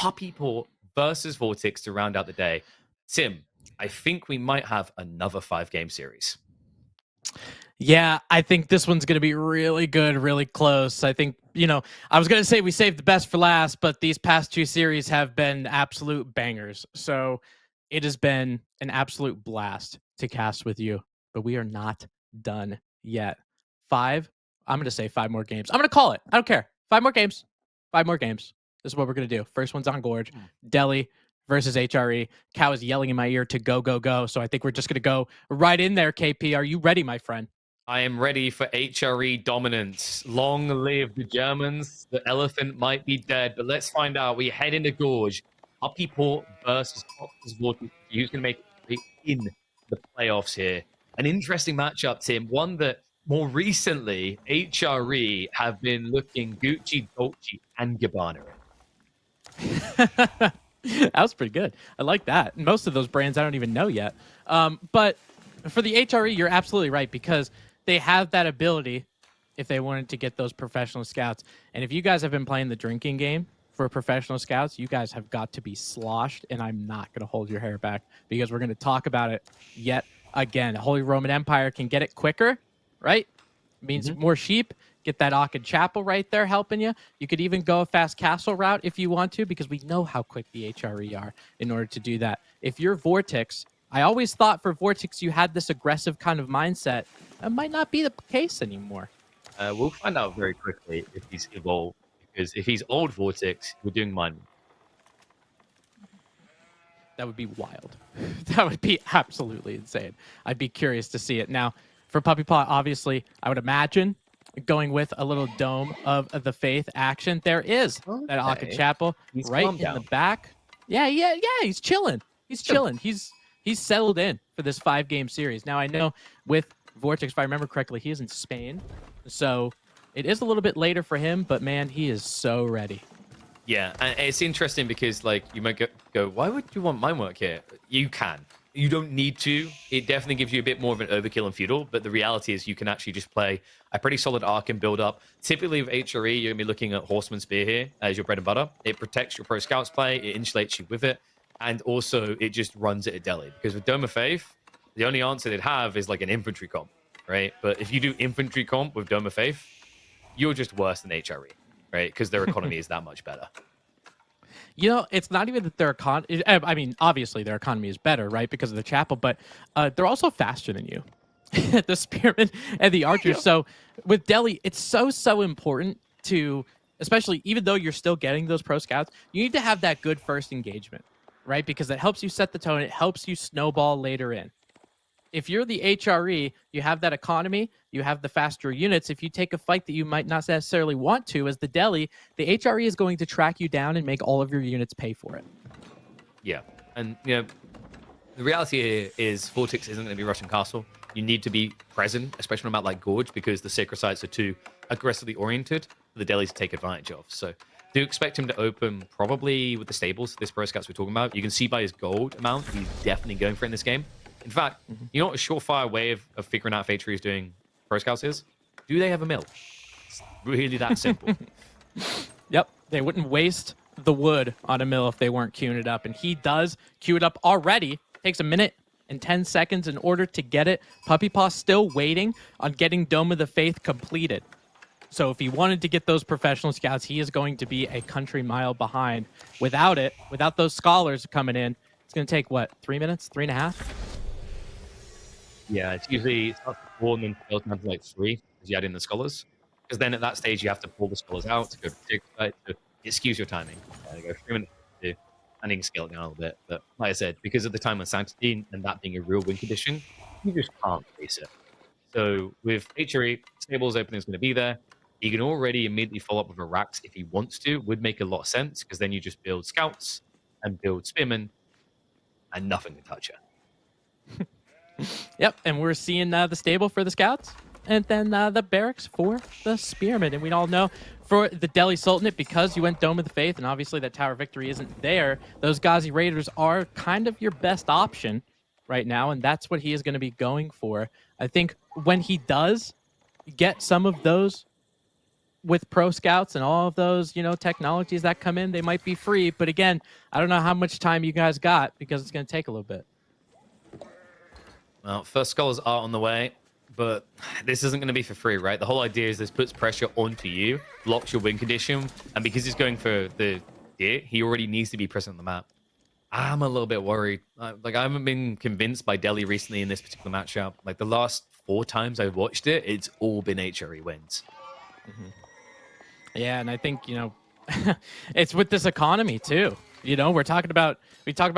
Puppypaw versus VortiX to round out the day. Tim, I think we might have another 5-game series. Yeah, I think this one's going to be really good, really close. I think, I was going to say we saved the best for last, but these past 2 series have been absolute bangers. So it has been an absolute blast to cast with you, but we are not done yet. I'm going to say 5 more games. I'm going to call it. I don't care. 5 more games. 5 more games. This is what we're going to do. First one's on Gorge. Delhi versus HRE. Cow is yelling in my ear to go, go, go. So I think we're just going to go right in there, KP. Are you ready, my friend? I am ready for HRE dominance. Long live the Germans. The elephant might be dead, but let's find out. We head into Gorge. Puppypaw versus VortiX. Who's going to make it in the playoffs here? An interesting matchup, Tim. One that more recently HRE have been looking Gucci, Dolce, and Gabbana. That was pretty good. I like that. Most of those brands I don't even know yet. But for the HRE, you're absolutely right, because they have that ability if they wanted to get those professional scouts. And if you guys have been playing the drinking game for professional scouts, you guys have got to be sloshed, and I'm not going to hold your hair back because we're going to talk about it yet again. Holy Roman Empire can get it quicker, right? Means more sheep. Get that Ootd Chapel right there helping you. You could even go a fast castle route if you want to, because we know how quick the HRE are in order to do that. If you're VortiX, I always thought for VortiX you had this aggressive kind of mindset. That might not be the case anymore. We'll find out very quickly if he's evolved, because if he's old VortiX, we're doing mine. That would be wild. That would be absolutely insane. I'd be curious to see it. Now, for Puppypaw, obviously, I would imagine going with a little Dome of the Faith action. There is that Ootd Chapel right in the back. Yeah, he's chilling. He's chilling. He's settled in for this 5-game series. Now, I know with VortiX, if I remember correctly, he is in Spain. So it is a little bit later for him, but man, he is so ready. Yeah, and it's interesting because, like, you might go, why would you want mine work here? You can. You don't need to. It definitely gives you a bit more of an overkill and feudal, but the reality is you can actually just play a pretty solid arc and build up. Typically with HRE, you're going to be looking at Horseman Spear here as your bread and butter. It protects your pro scouts play, it insulates you with it, and also it just runs it at Delhi. Because with Dome of Faith, the only answer they'd have is like an infantry comp, right? But if you do infantry comp with Dome of Faith, you're just worse than HRE, right? Because their economy is that much better. It's not even that their economy... I mean, obviously their economy is better, right? Because of the chapel, but they're also faster than you. The spearmen and the archers. So with Delhi, it's so important to, especially even though you're still getting those pro scouts, you need to have that good first engagement, right? Because it helps you set the tone. It helps you snowball later in. If you're the HRE, you have that economy, you have the faster units. If you take a fight that you might not necessarily want to, as the Delhi, the HRE is going to track you down and make all of your units pay for it. Yeah, and the reality here is VortiX isn't going to be rushing castle. You need to be present, especially on a map like Gorge, because the sacred sites are too aggressively oriented for the Delhi to take advantage of. So do expect him to open probably with the stables, this pro scouts we're talking about. You can see by his gold amount, he's definitely going for it in this game. In fact, you know what a surefire way of figuring out if HRE is doing pro scouts is? Do they have a mill? It's really that simple. Yep. They wouldn't waste the wood on a mill if they weren't queuing it up. And he does queue it up already. Takes 1 minute and 10 seconds in order to get it. Puppypaw still waiting on getting Dome of the Faith completed. So if he wanted to get those professional scouts, he is going to be a country mile behind. Without it, without those scholars coming in, it's going to take, what, 3 minutes? 3.5? Yeah, it's usually starts to 4 and then fails down to like 3 because you add in the scholars. Because then at that stage you have to pull the scholars out to go to 6, right? So it skews your timing. Go 3 minutes to 2, and you can scale it down a little bit. But like I said, because of the time on Sanctity and that being a real win condition, you just can't face it. So with HRE, stables opening is going to be there. He can already immediately follow up with a Rax if he wants to. Would make a lot of sense because then you just build scouts and build spearmen, and nothing can touch it. Yep, and we're seeing the stable for the scouts, and then the barracks for the spearmen. And we all know for the Delhi Sultanate, because you went Dome of the Faith, and obviously that Tower of Victory isn't there, those Ghazi Raiders are kind of your best option right now, and that's what he is going to be going for. I think when he does get some of those with pro scouts and all of those, you know, technologies that come in, they might be free. But again, I don't know how much time you guys got because it's going to take a little bit. Well, first scholars are on the way, but this isn't going to be for free, right? The whole idea is this puts pressure onto you, blocks your win condition, and because he's going for the deer, he already needs to be present on the map. I'm a little bit worried. Like, I haven't been convinced by Delhi recently in this particular matchup. Like, the last 4 times I've watched it, it's all been HRE wins. Yeah, and I think, you know, it's with this economy too. You know, we talk about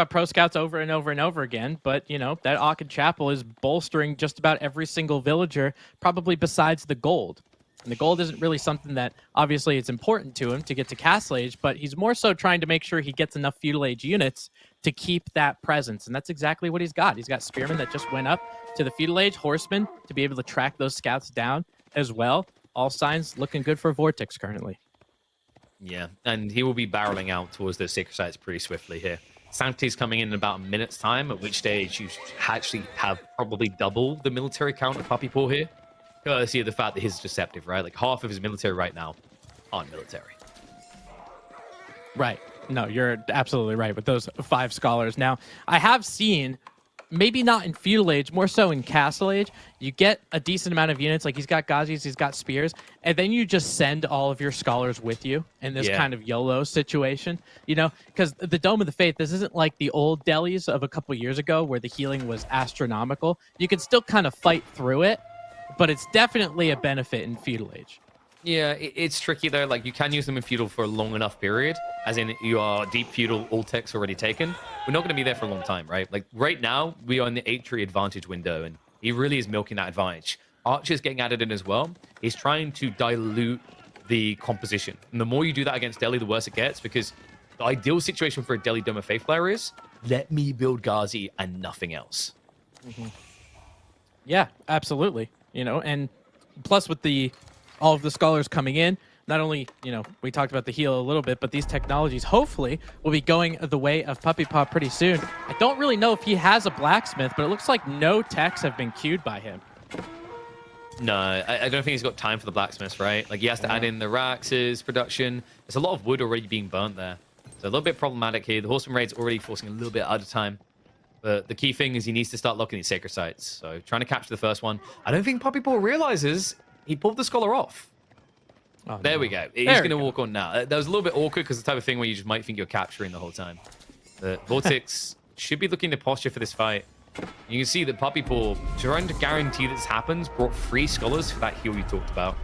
pro scouts over and over and over again, but you know, that Akkad Chapel is bolstering just about every single villager, probably besides the gold. And the gold isn't really something that obviously it's important to him to get to Castle Age, but he's more so trying to make sure he gets enough feudal age units to keep that presence. And that's exactly what he's got. He's got spearmen that just went up to the feudal age, horsemen to be able to track those scouts down as well. All signs looking good for VortiX currently. Yeah, and he will be barreling out towards those sacred sites pretty swiftly here. Sanctity's coming in about a minute's time, at which stage you actually have probably double the military count of Puppypaw here. Courtesy of the fact that he's deceptive, right? Like, half of his military right now aren't military. Right. No, you're absolutely right with those 5 scholars. Now, I have seen, maybe not in feudal age, more so in castle age, you get a decent amount of units. Like, he's got Gazis, he's got spears, and then you just send all of your scholars with you in this kind of YOLO situation, you know, because the Dome of the Faith, this isn't like the old Delhis of a couple years ago where the healing was astronomical. You can still kind of fight through it, but it's definitely a benefit in feudal age. Yeah, it's tricky though. Like, you can use them in feudal for a long enough period, as in you are deep feudal, all techs already taken. We're not going to be there for a long time, right? Like, right now, we are in the 8-tree advantage window, and he really is milking that advantage. Archer's getting added in as well. He's trying to dilute the composition. And the more you do that against Delhi, the worse it gets, because the ideal situation for a Delhi Dome of Faith player is, let me build Ghazi and nothing else. Yeah, absolutely. You know, and plus with all of the scholars coming in, not only, you know, we talked about the heal a little bit, but these technologies hopefully will be going the way of Puppypaw pretty soon. I don't really know if he has a blacksmith, but it looks like no techs have been queued by him. No, I don't think he's got time for the blacksmiths, right? Like, he has to add in the Rax's production. There's a lot of wood already being burnt there. So a little bit problematic here. The horseman raid's already forcing a little bit out of time. But the key thing is he needs to start locking these sacred sites. So trying to capture the first one. I don't think Puppypaw realizes he pulled the scholar off. Oh, there we go. He's going to walk on now. That was a little bit awkward because the type of thing where you just might think you're capturing the whole time. The VortiX should be looking to posture for this fight. You can see that Puppypaw, trying to guarantee that this happens, brought 3 scholars for that heal you talked about.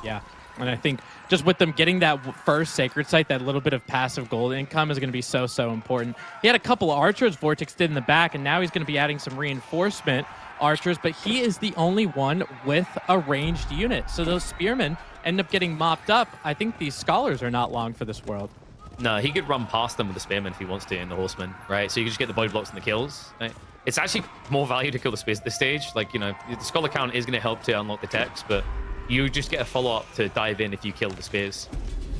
Yeah, and I think just with them getting that first sacred site, that little bit of passive gold income is going to be so important. He had a couple of archers VortiX did in the back, and now he's going to be adding some reinforcement archers, but he is the only one with a ranged unit. So those spearmen end up getting mopped up. I think these scholars are not long for this world. No, he could run past them with the spearmen if he wants to in the horseman, right? So you can just get the body blocks and the kills, right? It's actually more value to kill the spears at this stage. Like, you know, the scholar count is going to help to unlock the techs, but you just get a follow-up to dive in if you kill the spears.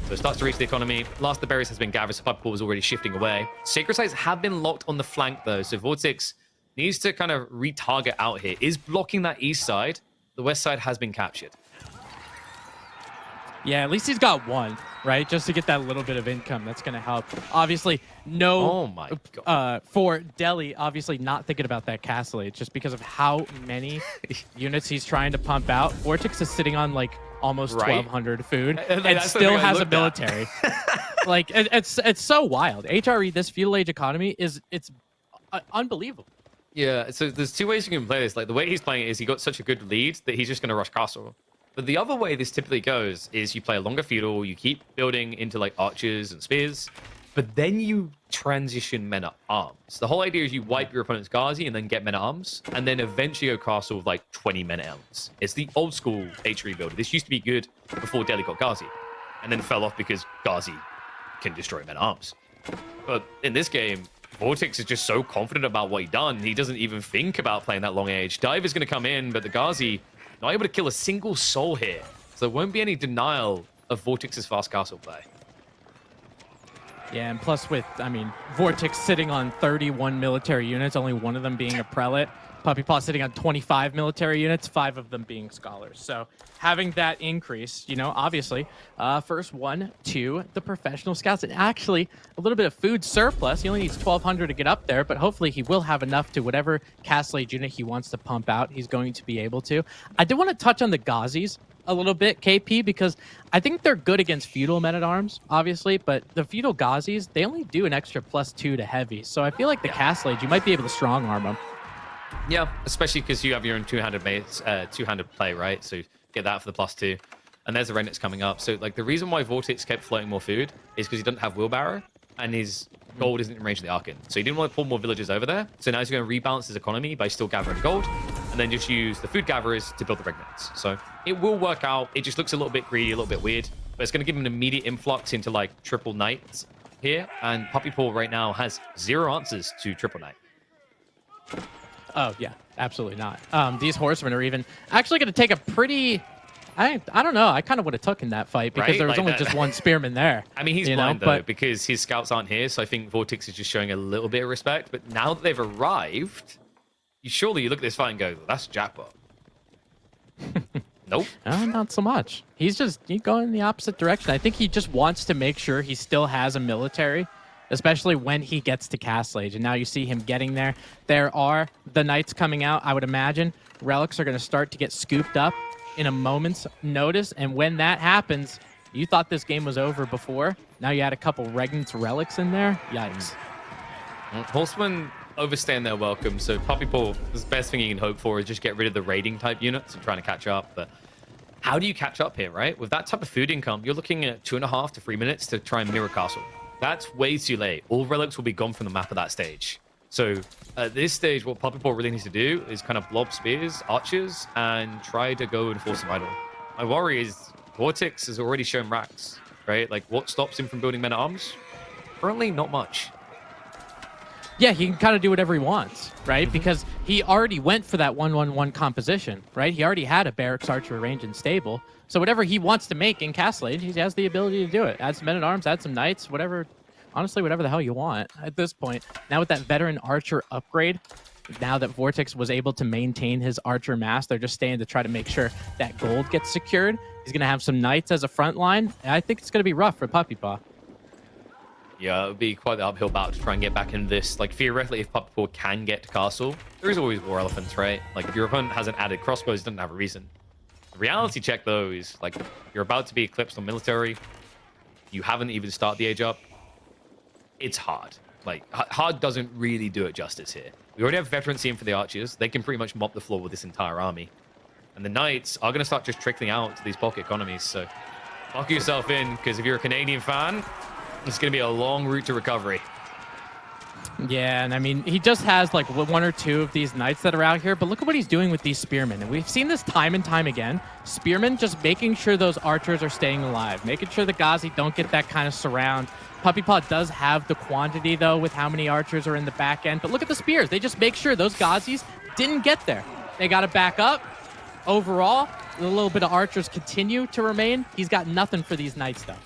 So it starts to reach the economy. Last of the berries has been gathered, so Puppypaw was already shifting away. Sacred sites have been locked on the flank, though, so VortiX needs to kind of retarget out here. Is blocking that east side. The west side has been captured. Yeah, at least he's got one, right? Just to get that little bit of income. That's going to help. Obviously, no... Oh, my God. For Delhi, obviously not thinking about that castle age, just because of how many units he's trying to pump out. VortiX is sitting on, like, almost 1,200 food and still has a military. Like, it's so wild. HRE, this feudal age economy, it's unbelievable. Yeah, so there's 2 ways you can play this. Like, the way he's playing it is he got such a good lead that he's just going to rush castle. But the other way this typically goes is you play a longer feudal, you keep building into like archers and spears, but then you transition men at arms. The whole idea is you wipe your opponent's Ghazi and then get men at arms, and then eventually go castle with like 20 men at arms. It's the old school HRE build. This used to be good before Delhi got Ghazi, and then fell off because Ghazi can destroy men at arms. But in this game, VortiX is just so confident about what he's done, he doesn't even think about playing that long age. Dive is going to come in, but the Ghazi not able to kill a single soul here. So there won't be any denial of VortiX's fast castle play. Yeah, and plus with, I mean, VortiX sitting on 31 military units, only one of them being a prelate. Puppypaw sitting on 25 military units, 5 of them being scholars. So having that increase, you know, obviously, first one to the professional scouts. And actually, a little bit of food surplus. He only needs 1,200 to get up there, but hopefully he will have enough to whatever Castle Age unit he wants to pump out. He's going to be able to. I do want to touch on the Ghazis a little bit, KP, because I think they're good against feudal men-at-arms, obviously, but the feudal Ghazis, they only do an extra +2 to heavy. So I feel like the Castle Age, you might be able to strong arm them. Yeah, especially because you have your own two-handed play, right? So get that for the +2. And there's the Regnit's coming up. So like the reason why VortiX kept floating more food is because he doesn't have wheelbarrow and his gold isn't in range of the Archon. So he didn't want to pull more villagers over there. So now he's going to rebalance his economy by still gathering gold and then just use the food gatherers to build the Regnit's. So it will work out. It just looks a little bit greedy, a little bit weird, but it's going to give him an immediate influx into like triple knights here. And Puppypaw right now has 0 answers to triple knight. Oh, yeah, absolutely not. These horsemen are even actually going to take a pretty... I don't know. I kind of would have taken that fight because there was only just one spearman there. I mean, he's blind, though, because his scouts aren't here, so I think VortiX is just showing a little bit of respect. But now that they've arrived, surely you look at this fight and go, that's jackpot. Nope. Not so much. He's going in the opposite direction. I think he just wants to make sure he still has a military, especially when he gets to Castle Age. And now you see him getting there. There are the knights coming out, I would imagine. Relics are going to start to get scooped up in a moment's notice. And when that happens, you thought this game was over before. Now you had a couple Regnant's relics in there. Yikes. Horsemen overstaying their welcome. So Puppypaw, the best thing you can hope for is just get rid of the raiding type units and trying to catch up. But how do you catch up here, right? With that type of food income, you're looking at 2.5 to 3 minutes to try and mirror castle. That's way too late. All relics will be gone from the map at that stage. So at this stage, what Puppypaw really needs to do is kind of blob spears, archers, and try to go and force a idol. My worry is VortiX has already shown racks, right? Like, what stops him from building men-at-arms? Currently, not much. Yeah, he can kind of do whatever he wants, right? Because he already went for that 1-1-1 composition, right? He already had a barracks archer range and stable. So whatever he wants to make in Castle Age, he has the ability to do it. Add some men-at-arms, add some knights, whatever. Honestly, whatever the hell you want at this point. Now with that veteran archer upgrade, now that VortiX was able to maintain his archer mass, they're just staying to try to make sure that gold gets secured. He's going to have some knights as a front line. I think it's going to be rough for Puppypaw. Yeah, it would be quite the uphill battle to try and get back in this. Like, theoretically, if Puppypaw can get to castle, there is always war elephants, right? Like, if your opponent hasn't added crossbows, he doesn't have a reason. The reality check, though, is, like, you're about to be eclipsed on military. You haven't even started the age up. It's hard. Like, hard doesn't really do it justice here. We already have veterans in for the archers. They can pretty much mop the floor with this entire army. And the knights are going to start just trickling out to these pocket economies. So lock yourself in, because if you're a Canadian fan, it's going to be a long route to recovery. Yeah, and I mean, he just has like 1 or 2 of these knights that are out here, but look at what he's doing with these spearmen. And we've seen this time and time again. Spearmen just making sure those archers are staying alive, making sure the Ghazi don't get that kind of surround. Puppypaw does have the quantity, though, with how many archers are in the back end. But look at the spears. They just make sure those Ghazis didn't get there. They got to back up. Overall, a little bit of archers continue to remain. He's got nothing for these knights, though.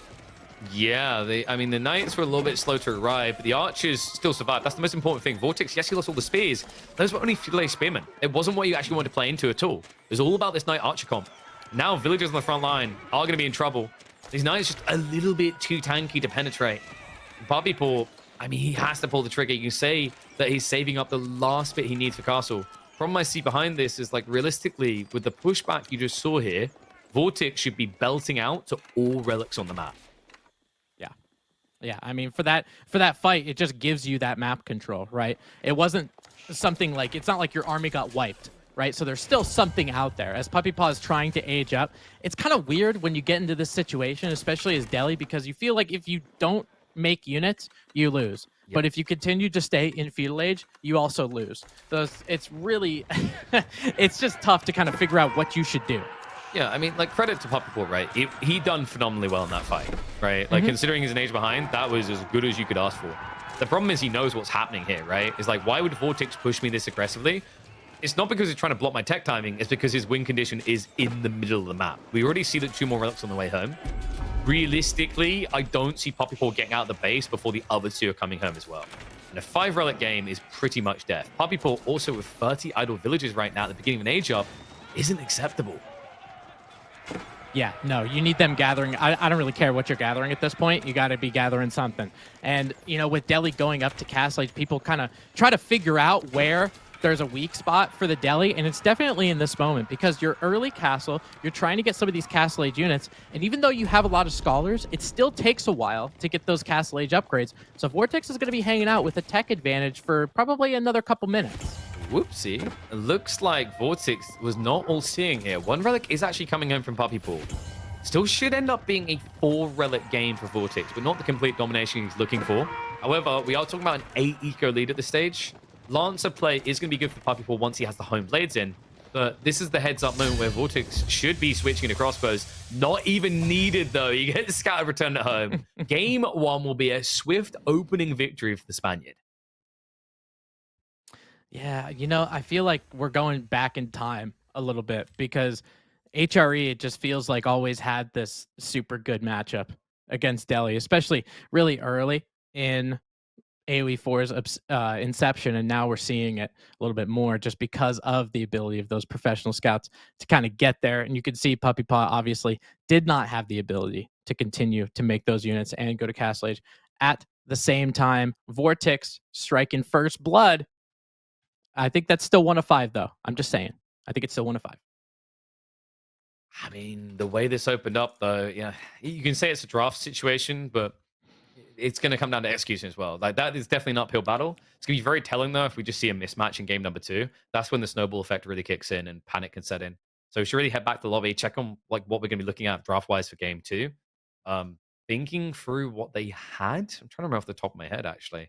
Yeah, I mean, the knights were a little bit slow to arrive, but the archers still survived. That's the most important thing. VortiX, yes, he lost all the spears. Those were only feudal spearmen. It wasn't what you actually wanted to play into at all. It was all about this knight archer comp. Now, villagers on the front line are going to be in trouble. These knights just a little bit too tanky to penetrate. Puppypaw, I mean, he has to pull the trigger. You can say that he's saving up the last bit he needs for castle. Problem I see behind this is, like, realistically, with the pushback you just saw here, VortiX should be belting out to all relics on the map. Yeah, I mean, for that fight, it just gives you that map control, right? It wasn't something like, it's not like your army got wiped, right? So there's still something out there. As Puppypaw is trying to age up, it's kind of weird when you get into this situation, especially as Delhi, because you feel like if you don't make units, you lose. Yep. But if you continue to stay in feudal age, you also lose. So it's really, it's just tough to kind of figure out what you should do. Yeah, I mean, like, credit to Puppypaw, right? He done phenomenally well in that fight, right? Like, considering he's an age behind, that was as good as you could ask for. The problem is he knows what's happening here, right? It's like, why would VortiX push me this aggressively? It's not because he's trying to block my tech timing. It's because his win condition is in the middle of the map. We already see that 2 more relics on the way home. Realistically, I don't see Puppypaw getting out of the base before the other 2 are coming home as well. And a 5 relic game is pretty much death. Puppypaw also with 30 idle villages right now at the beginning of an age up isn't acceptable. Yeah, no, you need them gathering. I don't really care what you're gathering at this point. You got to be gathering something. And, you know, with Delhi going up to Castle Age, people kind of try to figure out where there's a weak spot for the Delhi. And it's definitely in this moment because you're early castle. You're trying to get some of these Castle Age units. And even though you have a lot of scholars, it still takes a while to get those Castle Age upgrades. So VortiX is going to be hanging out with a tech advantage for probably another couple minutes. Whoopsie. It looks like VortiX was not all seeing here. 1 relic is actually coming home from Puppypaw. Still should end up being a 4 relic game for VortiX, but not the complete domination he's looking for. However, we are talking about an 8 eco lead at this stage. Lancer play is going to be good for Puppypaw once he has the home blades in, but this is the heads-up moment where VortiX should be switching to crossbows. Not even needed, though. You get the scatter returned at home. Game 1 will be a swift opening victory for the Spaniard. Yeah, you know, I feel like we're going back in time a little bit because HRE, it just feels like always had this super good matchup against Delhi, especially really early in AoE 4's inception. And now we're seeing it a little bit more just because of the ability of those professional scouts to kind of get there. And you can see Puppypaw obviously did not have the ability to continue to make those units and go to Castle Age. At the same time, VortiX striking first blood. I think that's still 1 of 5, though. I'm just saying. I think it's still 1 of 5. I mean, the way this opened up, though, yeah, you can say it's a draft situation, but it's going to come down to execution as well. Like, that is definitely an uphill battle. It's going to be very telling, though, if we just see a mismatch in game number 2. That's when the snowball effect really kicks in and panic can set in. So we should really head back to the lobby, check on like what we're going to be looking at draft-wise for game 2. Thinking through what they had. I'm trying to remember off the top of my head, actually.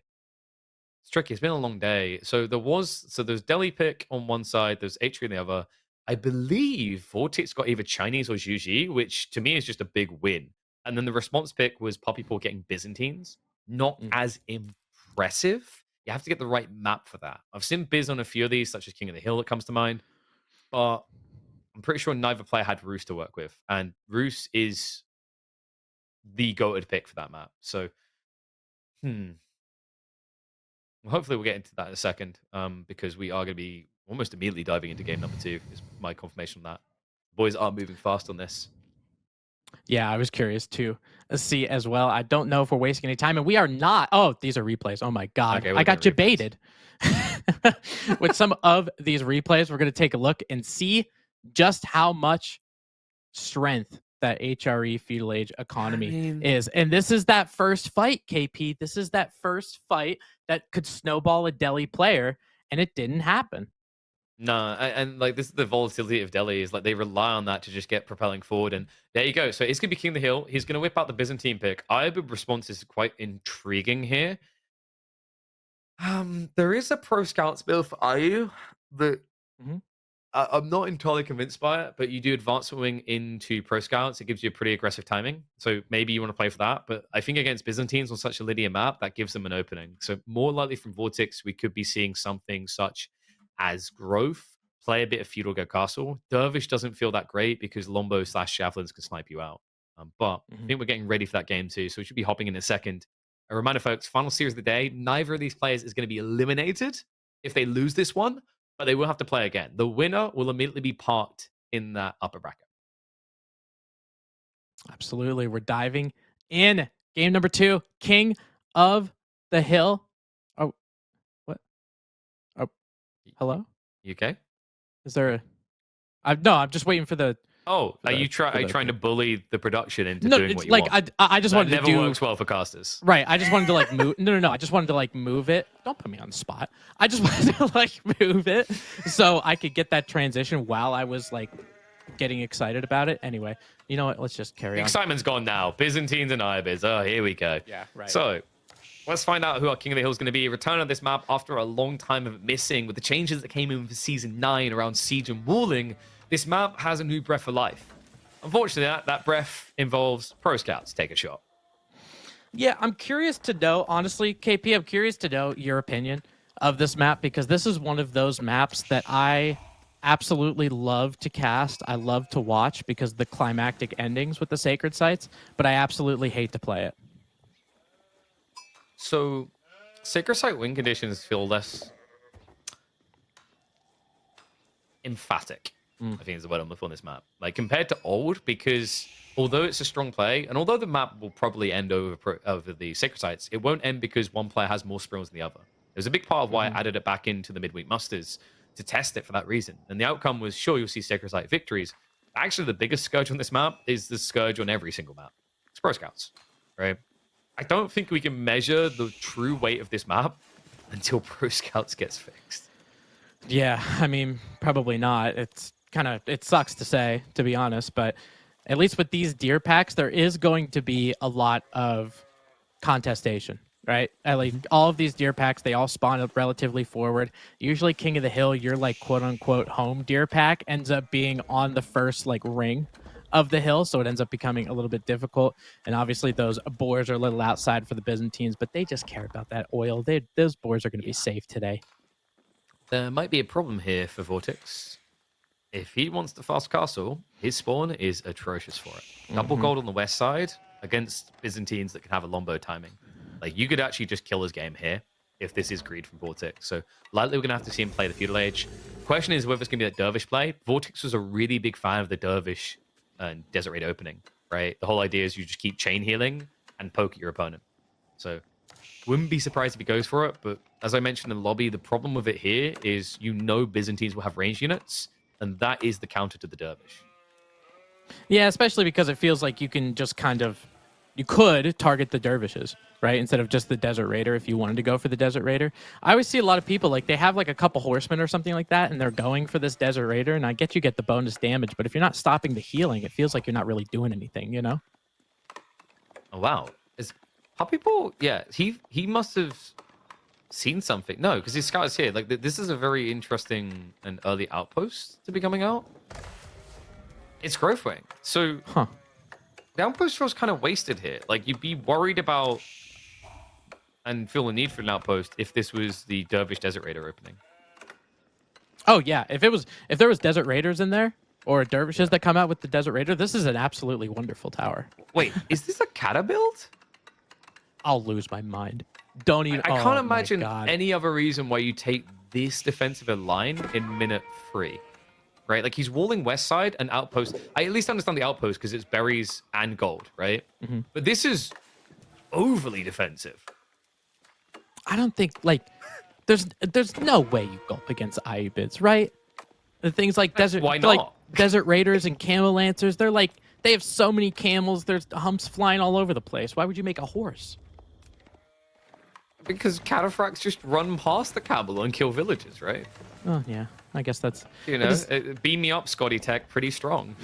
It's tricky. It's been a long day. So there's Delhi pick on one side, there's H3 on the other. I believe VortiX got either Chinese or Juji, which to me is just a big win. And then the response pick was Puppypaw getting Byzantines. Not as impressive. You have to get the right map for that. I've seen Biz on a few of these, such as King of the Hill that comes to mind. But I'm pretty sure neither player had Roos to work with. And Roos is the goated pick for that map. So, hopefully we'll get into that in a second, because we are going to be almost immediately diving into game number 2, is my confirmation on that. Boys are moving fast on this. Yeah, I was curious to see as well. I don't know if we're wasting any time, and we are not. Oh, these are replays. Oh my God. Okay, I got you baited. With some of these replays, we're going to take a look and see just how much strength that HRE feudal age economy is. And this is that first fight, KP. This is that first fight that could snowball a Delhi player, and it didn't happen. No, and like this is the volatility of Delhi, is like they rely on that to just get propelling forward. And there you go. So it's gonna be King of the Hill. He's gonna whip out the Byzantine pick. Ayyubid response is quite intriguing here. There is a pro scouts build for Ayu that I'm not entirely convinced by it, but you do advance swing into pro scouts. It gives you a pretty aggressive timing. So maybe you want to play for that. But I think against Byzantines on such a linear map, that gives them an opening. So more likely from VortiX, we could be seeing something such as growth, play a bit of feudal, go castle. Dervish doesn't feel that great because Lombo / javelins can snipe you out. But I think we're getting ready for that game too. So we should be hopping in a second. A reminder, folks, final series of the day. Neither of these players is going to be eliminated if they lose this one, but they will have to play again. The winner will immediately be parked in that upper bracket. Absolutely. We're diving in. Game number 2, King of the Hill. Oh, what? Oh, hello? You okay? Is there a... no, I'm just waiting for the... Oh, are you trying to bully the production into doing what you want? I just wanted to do... Never works well for casters. Right. I just wanted to like move... No. I just wanted to like move it. Don't put me on the spot. I just wanted to like move it so I could get that transition while I was like getting excited about it. Anyway, you know what? Let's just carry on. Excitement's gone now. Byzantines and Ayyubids. Oh, here we go. Yeah, right. So let's find out who our King of the Hill is going to be. Return on this map after a long time of missing. With the changes that came in for Season 9 around Siege and Walling, this map has a new breath for life. Unfortunately, that breath involves pro scouts. Take a shot. Yeah, I'm curious to know, honestly, KP, I'm curious to know your opinion of this map because this is one of those maps that I absolutely love to cast. I love to watch because the climactic endings with the sacred sites, but I absolutely hate to play it. So Sacred Site win conditions feel less emphatic. I think is the word I'm looking for on this map. Like compared to old, because although it's a strong play, and although the map will probably end over the Sacred Sites, it won't end because one player has more sprills than the other. It was a big part of why I added it back into the midweek musters to test it for that reason. And the outcome was, sure, you'll see Sacred Site victories. Actually, the biggest scourge on this map is the scourge on every single map. It's Pro Scouts, right? I don't think we can measure the true weight of this map until Pro Scouts gets fixed. Yeah, I mean, probably not. It sucks to say, to be honest, but at least with these deer packs, there is going to be a lot of contestation, right? At least all of these deer packs, they all spawn up relatively forward. Usually King of the Hill, your like quote unquote home deer pack ends up being on the first like ring of the hill, so it ends up becoming a little bit difficult. And obviously those boars are a little outside for the Byzantines, but they just care about that oil. Those boars are going to be safe today. There might be a problem here for VortiX. If he wants the fast castle, his spawn is atrocious for it. Double gold on the west side against Byzantines that can have a longbow timing. Like, you could actually just kill his game here if this is greed from VortiX. So, likely we're going to have to see him play the Feudal Age. Question is whether it's going to be that Dervish play. VortiX was a really big fan of the Dervish and Desert Raid opening, right? The whole idea is you just keep chain healing and poke at your opponent. So, wouldn't be surprised if he goes for it, but as I mentioned in the lobby, the problem with it here is Byzantines will have ranged units, and that is the counter to the Dervish. Yeah, especially because it feels like you can just you could target the dervishes, right? Instead of just the Desert Raider if you wanted to go for the Desert Raider. I always see a lot of people, like, they have like a couple horsemen or something like that, and they're going for this Desert Raider, and I get you get the bonus damage, but if you're not stopping the healing, it feels like you're not really doing anything, you know? Oh, wow. Is Puppypaw? Yeah, he must have seen something. No, because his scout is here. Like, this is a very interesting and early outpost to be coming out. It's Growth Wing. So, the outpost feels kind of wasted here. Like, you'd be worried about and feel the need for an outpost if this was the Dervish Desert Raider opening. Oh, yeah. If there was Desert Raiders in there, or dervishes that come out with the Desert Raider, this is an absolutely wonderful tower. Wait, is this a Kata build? I'll lose my mind. Don't even. I can't imagine any other reason why you take this defensive line in minute 3. Right? Like, he's walling west side and outpost. I at least understand the outpost because it's berries and gold, right? But this is overly defensive. I don't think, like, there's no way you go up against Ayyubids, right? The things like Why not? Like Desert Raiders and Camel Lancers, they have so many camels, there's humps flying all over the place. Why would you make a horse? Because cataphracts just run past the camel and kill villages, right? Oh, yeah. I guess that's... beam me up, Scotty Tech. Pretty strong.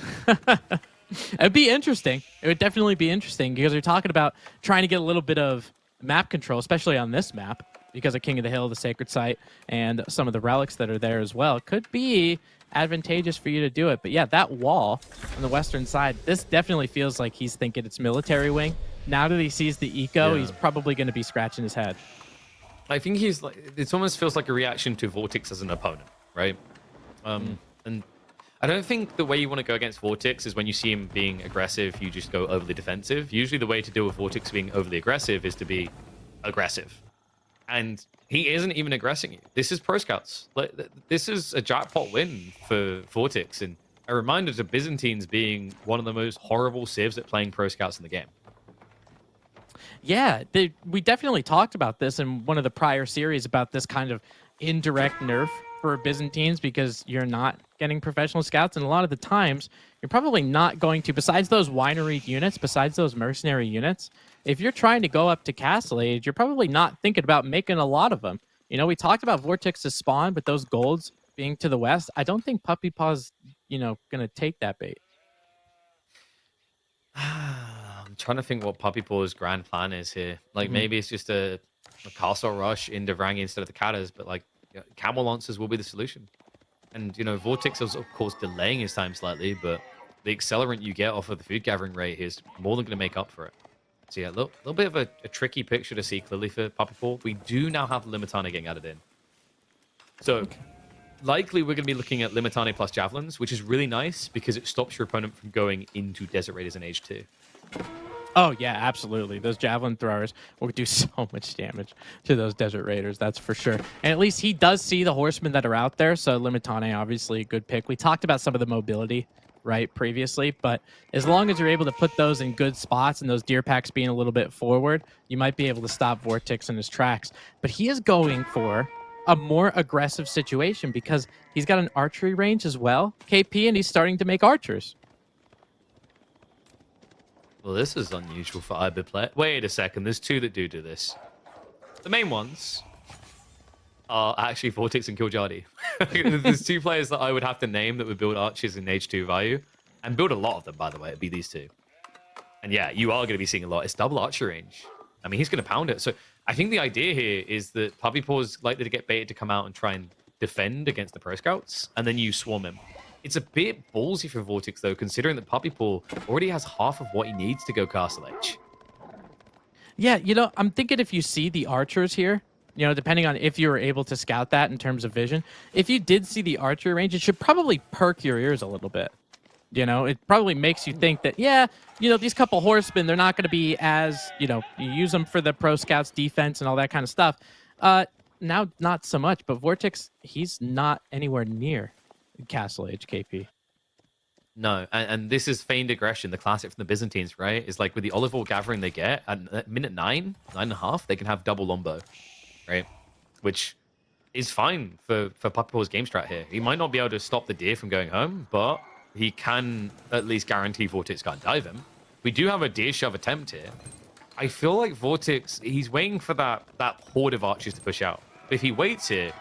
It'd be interesting. It would definitely be interesting because you're talking about trying to get a little bit of map control, especially on this map, because of King of the Hill, the Sacred Site, and some of the relics that are there as well. It could be advantageous for you to do it. But yeah, that wall on the western side, this definitely feels like he's thinking it's military wing. Now that he sees the eco, he's probably going to be scratching his head. I think he's like, it almost feels like a reaction to VortiX as an opponent, right? And I don't think the way you want to go against VortiX is when you see him being aggressive, you just go overly defensive. Usually the way to deal with VortiX being overly aggressive is to be aggressive. And he isn't even aggressing you. This is Pro Scouts. Like, this is a jackpot win for VortiX, and a reminder to Byzantines being one of the most horrible civs at playing Pro Scouts in the game. Yeah, we definitely talked about this in one of the prior series about this kind of indirect nerf for Byzantines because you're not getting professional scouts, and a lot of the times you're probably not going to, besides those winery units, besides those mercenary units, if you're trying to go up to Castle Age, you're probably not thinking about making a lot of them. You know, we talked about VortiX's spawn, but those golds being to the west, I don't think Puppypaw's, going to take that bait. I'm trying to think what Puppypaw's grand plan is here. Like, maybe it's just a castle rush into Vrangi instead of the Katas, but like, camel lancers will be the solution. And, VortiX is, of course, delaying his time slightly, but the accelerant you get off of the food gathering rate is more than going to make up for it. So, yeah, a little bit of a tricky picture to see clearly for Puppypaw. We do now have Limitani getting added in. So, likely we're going to be looking at Limitani plus Javelins, which is really nice because it stops your opponent from going into Desert Raiders in Age 2. Oh yeah, absolutely. Those javelin throwers will do so much damage to those desert raiders, that's for sure. And at least he does see the horsemen that are out there, so Limitane obviously a good pick. We talked about some of the mobility, right, previously, but as long as you're able to put those in good spots and those deer packs being a little bit forward, you might be able to stop VortiX in his tracks. But he is going for a more aggressive situation because he's got an archery range as well, KP, and he's starting to make archers. Well, this is unusual for Ayyubid play. Wait a second, there's two that do this. The main ones are actually VortiX and Kiljadi. There's two players that I would have to name that would build archers in H2 value. And build a lot of them, by the way. It'd be these two. And yeah, you are going to be seeing a lot. It's double archer range. I mean, he's going to pound it. So I think the idea here is that Puppypaw is likely to get baited to come out and try and defend against the Pro Scouts. And then you swarm him. It's a bit ballsy for VortiX, though, considering that Puppypaw already has half of what he needs to go Castle Age. Yeah, you know, I'm thinking if you see the archers here, you know, depending on if you were able to scout that in terms of vision, if you did see the archer range, it should probably perk your ears a little bit. You know, it probably makes you think that, yeah, you know, these couple horsemen, they're not going to be as, you know, you use them for the Pro Scouts defense and all that kind of stuff. Now, not so much, but VortiX, he's not anywhere near Castle Age KP. No, and this is feigned aggression, the classic from the Byzantines, right? Is like with the olive oil gathering they get, at minute 9.5, they can have double lombo, right? Which is fine for Puppypaw's game strat here. He might not be able to stop the deer from going home, but he can at least guarantee VortiX can't dive him. We do have a deer shove attempt here. I feel like VortiX, he's waiting for that horde of archers to push out. But if he waits here,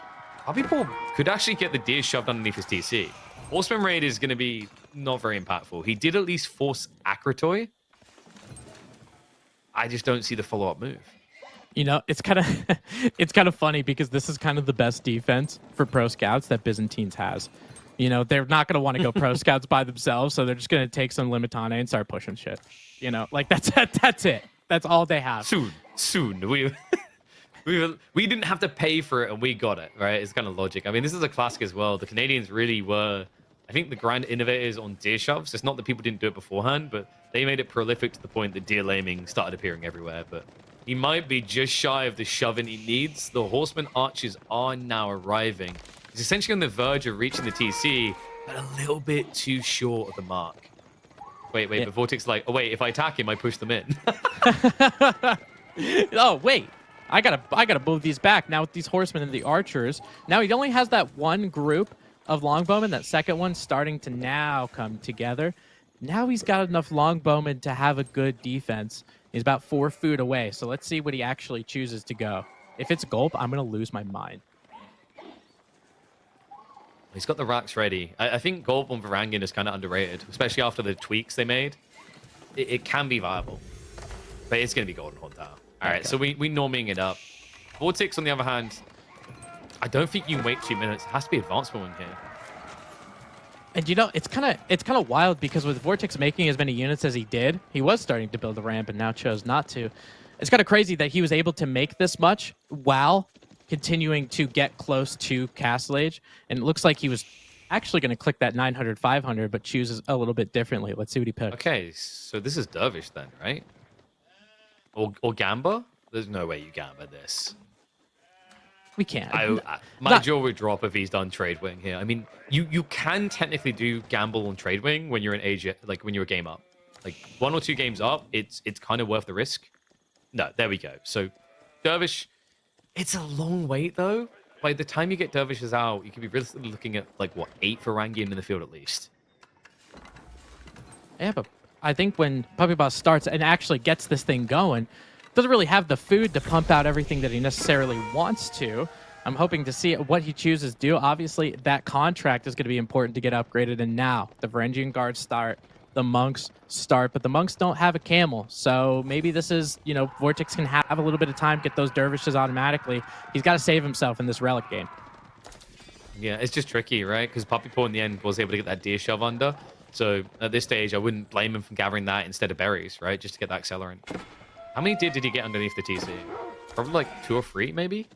Puppypaw could actually get the deer shoved underneath his TC. Horseman Raid is going to be not very impactful. He did at least force Akratoy. I just don't see the follow-up move. You know, it's kind of it's kind of funny because this is kind of the best defense for Pro Scouts that Byzantines has. You know, they're not going to want to go Pro Scouts by themselves, so they're just going to take some Limitane and start pushing shit. You know, like that's it. That's all they have. Soon. We didn't have to pay for it and we got it, right? It's kind of logic. I mean, this is a classic as well. The Canadians really were, I think, the grand innovators on deer shoves. It's not that people didn't do it beforehand, but they made it prolific to the point that deer laming started appearing everywhere. But he might be just shy of the shoving he needs. The horseman archers are now arriving. He's essentially on the verge of reaching the TC, but a little bit too short of the mark. Wait, yeah. But VortiX is like, oh wait, if I attack him, I push them in. Oh wait, I gotta move these back now with these horsemen and the archers. Now he only has that one group of longbowmen. That second one's starting to now come together. Now he's got enough longbowmen to have a good defense. He's about 4 food away, so let's see what he actually chooses to go. If it's Gulp, I'm gonna lose my mind. He's got the racks ready. I think Gulp on Varangian is kind of underrated, especially after the tweaks they made. It can be viable, but it's going to be Golden Horn Tower. All right, so we norming it up. VortiX, on the other hand, I don't think you can wait 2 minutes. It has to be advancement here. And you know, it's kind of wild because with VortiX making as many units as he did, he was starting to build a ramp and now chose not to. It's kind of crazy that he was able to make this much while continuing to get close to Castle Age. And it looks like he was actually going to click that 900, 500, but chooses a little bit differently. Let's see what he picks. Okay, so this is Dervish then, right? Or Gamba? There's no way you Gamba this. We can't. My jaw would drop if he's done Trade Wing here. I mean, you can technically do Gamble on Trade Wing when you're an age, like when you're a game up. Like 1 or 2 games up, it's kind of worth the risk. No, there we go. So Dervish, it's a long wait though. By the time you get Dervishes out, you could be realistically looking at like what, 8 Varangian in the field at least. Yeah, but I think when Puppypaw starts and actually gets this thing going, doesn't really have the food to pump out everything that he necessarily wants to. I'm hoping to see what he chooses to do. Obviously, that contract is going to be important to get upgraded. And now the Varangian guards start, the monks start, but the monks don't have a camel. So maybe this is, you know, VortiX can have a little bit of time, get those dervishes automatically. He's got to save himself in this relic game. Yeah, it's just tricky, right? Because Puppypaw in the end was able to get that deer shove under. So at this stage, I wouldn't blame him for gathering that instead of berries, right? Just to get that accelerant. How many deer did he get underneath the TC? Probably like 2 or 3, maybe?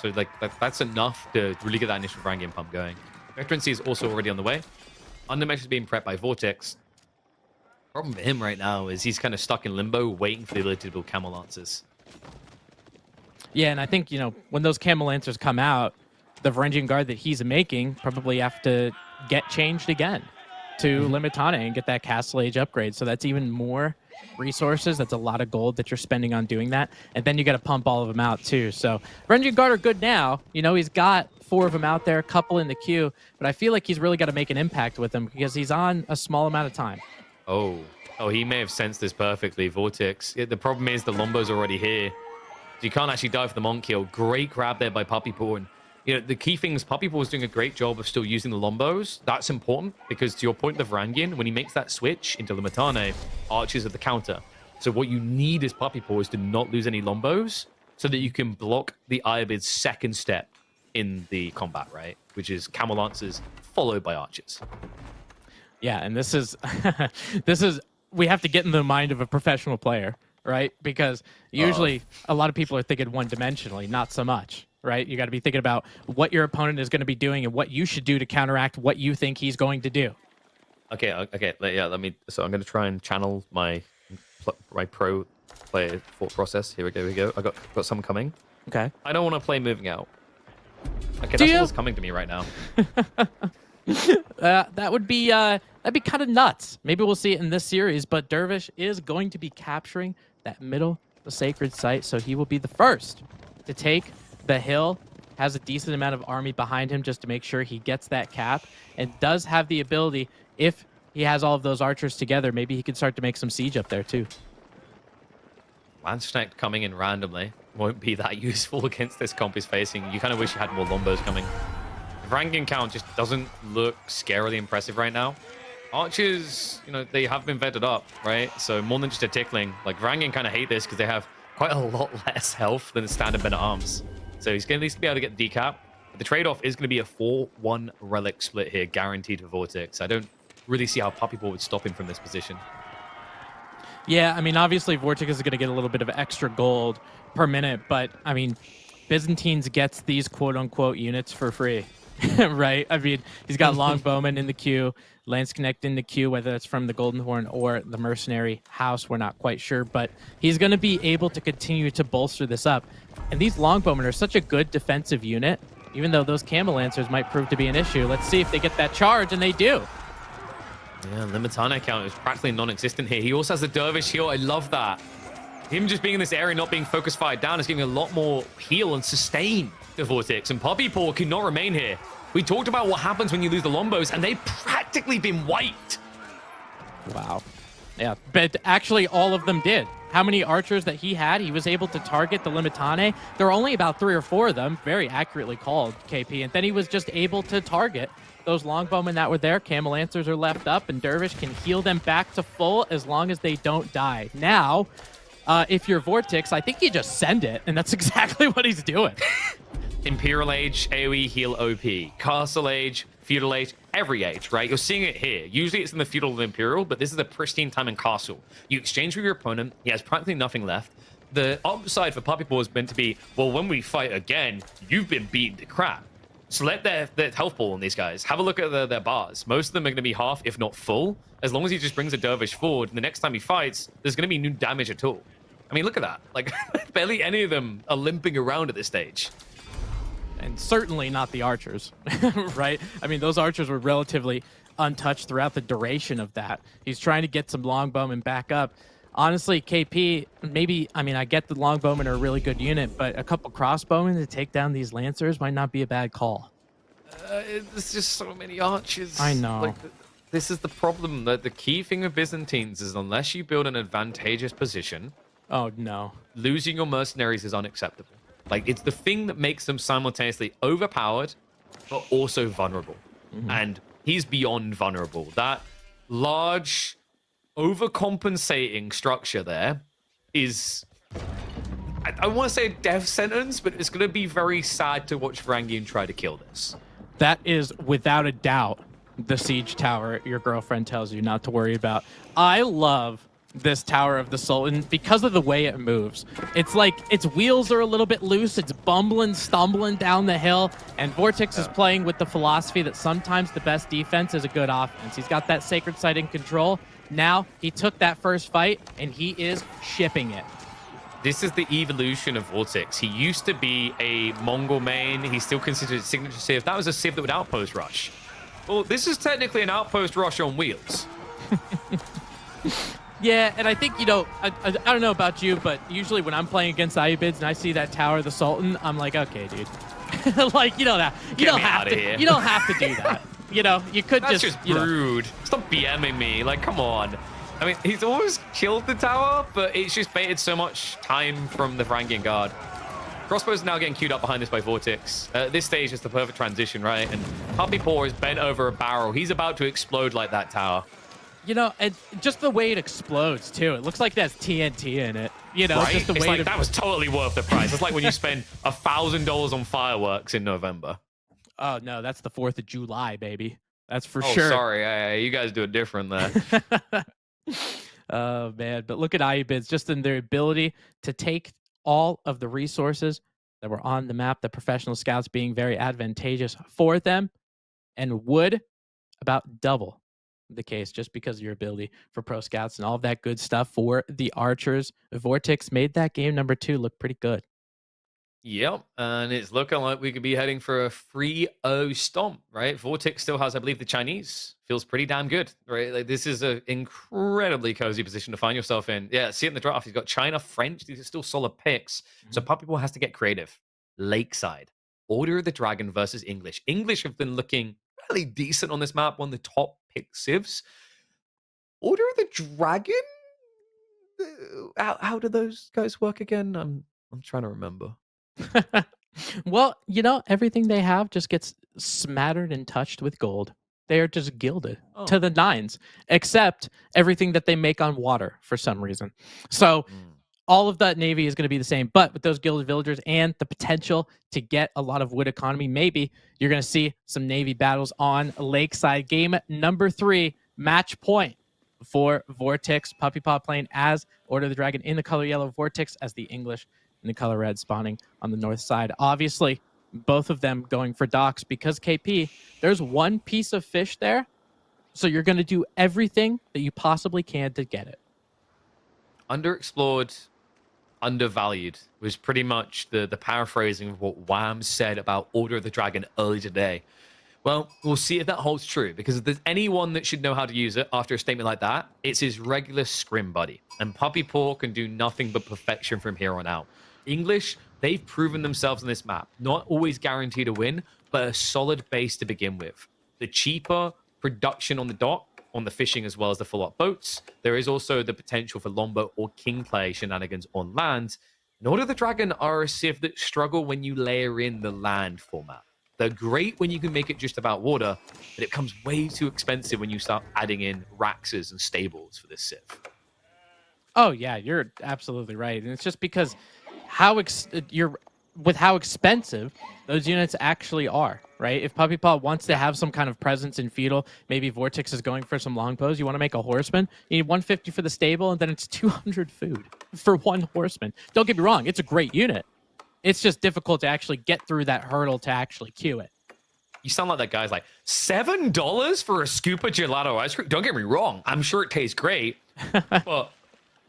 So like that's enough to really get that initial Varangian pump going. Veterancy is also already on the way. Undermesh is being prepped by VortiX. Problem for him right now is he's kind of stuck in limbo, waiting for the ability to build Camel Lancers. Yeah, and I think, when those Camel Lancers come out, the Varangian Guard that he's making probably have to get changed again to Limitane and get that Castle Age upgrade. So that's even more resources. That's a lot of gold that you're spending on doing that. And then you got to pump all of them out too. So Varangian Guard are good now. He's got 4 of them out there, a couple in the queue. But I feel like he's really got to make an impact with them because he's on a small amount of time. Oh, he may have sensed this perfectly, VortiX. Yeah, the problem is the Lombo's already here. So you can't actually die for the Monk kill. Great grab there by Puppypaw. And, the key thing is Puppypaw is doing a great job of still using the Lombos. That's important because, to your point, the Varangian, when he makes that switch into Limitane, archers at the counter. So what you need as Puppypaw is to not lose any Lombos so that you can block the Ayyubids' second step in the combat, right? Which is Camel Lancers followed by archers. Yeah, and this is we have to get in the mind of a professional player, right? Because usually a lot of people are thinking one-dimensionally, not so much, right? You got to be thinking about what your opponent is going to be doing and what you should do to counteract what you think he's going to do. Okay. Yeah, so I'm going to try and channel my pro player thought process. Here we go. I got some coming. Okay. I don't want to play moving out. Okay, Do that's you? what's coming to me right now. That would be that'd be kind of nuts. Maybe we'll see it in this series, but Dervish is going to be capturing that middle, the sacred site, so he will be the first to take the hill. Has a decent amount of army behind him just to make sure he gets that cap, and does have the ability, if he has all of those archers together, maybe he could start to make some siege up there too. Lance Knight coming in randomly won't be that useful against this comp he's facing. You kind of wish you had more Lombos coming. The ranking count just doesn't look scarily impressive right now. Archers, they have been vetted up, right? So more than just a tickling. Like, Varangian kind of hate this because they have quite a lot less health than the standard men at arms. So he's going to at least be able to get the decap. But the trade-off is going to be a 4-1 relic split here, guaranteed for VortiX. I don't really see how Puppypaw would stop him from this position. Yeah, obviously VortiX is going to get a little bit of extra gold per minute, but, Byzantines gets these quote-unquote units for free, right? He's got Longbowman in the queue, Lance Connect in the queue, whether it's from the Golden Horn or the Mercenary House, we're not quite sure, but he's going to be able to continue to bolster this up. And these Longbowmen are such a good defensive unit, even though those Camel Lancers might prove to be an issue. Let's see if they get that charge, and they do. Yeah, Limitane count is practically non-existent here. He also has a Dervish heal. I love that. Him just being in this area, not being focused fired down, is giving a lot more heal and sustain to VortiX. And Puppypaw cannot remain here. We talked about what happens when you lose the Lombos, and they've practically been wiped. Wow. Yeah, but actually all of them did. How many archers that he had, he was able to target the Limitane. There were only about 3 or 4 of them, very accurately called, KP. And then he was just able to target those Longbowmen that were there. Camel Lancers are left up, and Dervish can heal them back to full as long as they don't die. Now, if you're VortiX, I think you just send it, and that's exactly what he's doing. Imperial Age, AoE heal OP. Castle Age, Feudal Age, every age, right? You're seeing it here. Usually it's in the Feudal and Imperial, but this is a pristine time in Castle. You exchange with your opponent, he has practically nothing left. The upside for Puppypaw is meant to be, well, when we fight again, you've been beaten to crap. So let their health pool on these guys. Have a look at their bars. Most of them are going to be half, if not full. As long as he just brings a Dervish forward, the next time he fights, there's going to be no damage at all. Look at that. Like, barely any of them are limping around at this stage. And certainly not the archers, right? Those archers were relatively untouched throughout the duration of that. He's trying to get some Longbowmen back up. Honestly, KP, maybe, I get the Longbowmen are a really good unit, but a couple Crossbowmen to take down these Lancers might not be a bad call. There's just so many archers. I know. This is the problem. The key thing with Byzantines is unless you build an advantageous position, oh no, losing your mercenaries is unacceptable. It's the thing that makes them simultaneously overpowered, but also vulnerable. And he's beyond vulnerable. That large, overcompensating structure there is, I want to say a death sentence, but it's going to be very sad to watch Varangian try to kill this. That is without a doubt the siege tower your girlfriend tells you not to worry about. I love this Tower of the Sultan because of the way it moves. It's like its wheels are a little bit loose. It's bumbling, stumbling down the hill, and VortiX is playing with the philosophy that sometimes the best defense is a good offense. He's got that sacred site in control. Now he took that first fight and he is shipping it. This is the evolution of VortiX. He used to be a Mongol main. He still considered it signature civ. That was a civ that would outpost rush. Well, this is technically an outpost rush on wheels. Yeah, and I think, you know, I don't know about you, but usually when I'm playing against Ayyubids and I see that Tower of the Sultan, I'm like, okay, dude. Like, you don't have to do that. You know, you could That's just rude. Stop BMing me. Like, come on. I mean, he's always killed the tower, but it's just baited so much time from the Varangian guard. Crossbows are now getting queued up behind this by VortiX. At this stage, it's the perfect transition, right? And Puppypaw is bent over a barrel. He's about to explode like that tower. You know, and just the way it explodes, too. It looks like there's TNT in it. You know, right? just the it's way like, that was totally worth the price. It's like when you spend $1,000 on fireworks in November. Oh, no, that's the 4th of July, baby. That's for Oh, sure. sorry. You guys do it different there. Oh, man. But look at Ayyubids, just in their ability to take all of the resources that were on the map, the professional scouts being very advantageous for them, and would about double the case just because of your ability for pro scouts and all of that good stuff for the archers. VortiX made that game number 2 look pretty good. Yep, and it's looking like we could be heading for a 3-0 stomp, right? VortiX still has, I believe, the Chinese. Feels pretty damn good, right? Like, this is an incredibly cozy position to find yourself in. Yeah, see it in the draft. He's got China, French. These are still solid picks. So Puppypaw has to get creative. Lakeside, Order of the Dragon versus English. English have been looking really decent on this map, one of the top pick civs. Order of the Dragon? How do those guys work again? I'm trying to remember. Well, you know, everything they have just gets smattered and touched with gold. They are just gilded to the nines, except everything that they make on water for some reason. So all of that navy is going to be the same, but with those gilded villagers and the potential to get a lot of wood economy, maybe you're going to see some navy battles on Lakeside. Game number 3, match point for VortiX. Puppypaw playing as Order of the Dragon in the color yellow, VortiX as the English in the color red, spawning on the north side. Obviously, both of them going for docks because KP, there's one piece of fish there, so you're going to do everything that you possibly can to get it. Underexplored, undervalued was pretty much the paraphrasing of what Wham said about Order of the Dragon earlier today. Well, we'll see if that holds true, because if there's anyone that should know how to use it after a statement like that, it's his regular scrim buddy. And Puppypaw can do nothing but perfection from here on out. English, they've proven themselves on this map. Not always guaranteed a win, but a solid base to begin with. The cheaper production on the dock, on the fishing as well as the full-up boats. There is also the potential for longbow or king play shenanigans on land. And Order of the Dragon are a civ that struggle when you layer in the land format. They're great when you can make it just about water, but it becomes way too expensive when you start adding in raxes and stables for this civ. Oh yeah, you're absolutely right, and it's just because how expensive those units actually are, right? If Puppypaw wants to have some kind of presence in feudal, maybe VortiX is going for some longbows. You want to make a horseman, you need 150 for the stable, and then it's 200 food for one horseman. Don't get me wrong, it's a great unit. It's just difficult to actually get through that hurdle to actually queue it. You sound like that guy's like, $7 for a scoop of gelato ice cream? Don't get me wrong, I'm sure it tastes great, but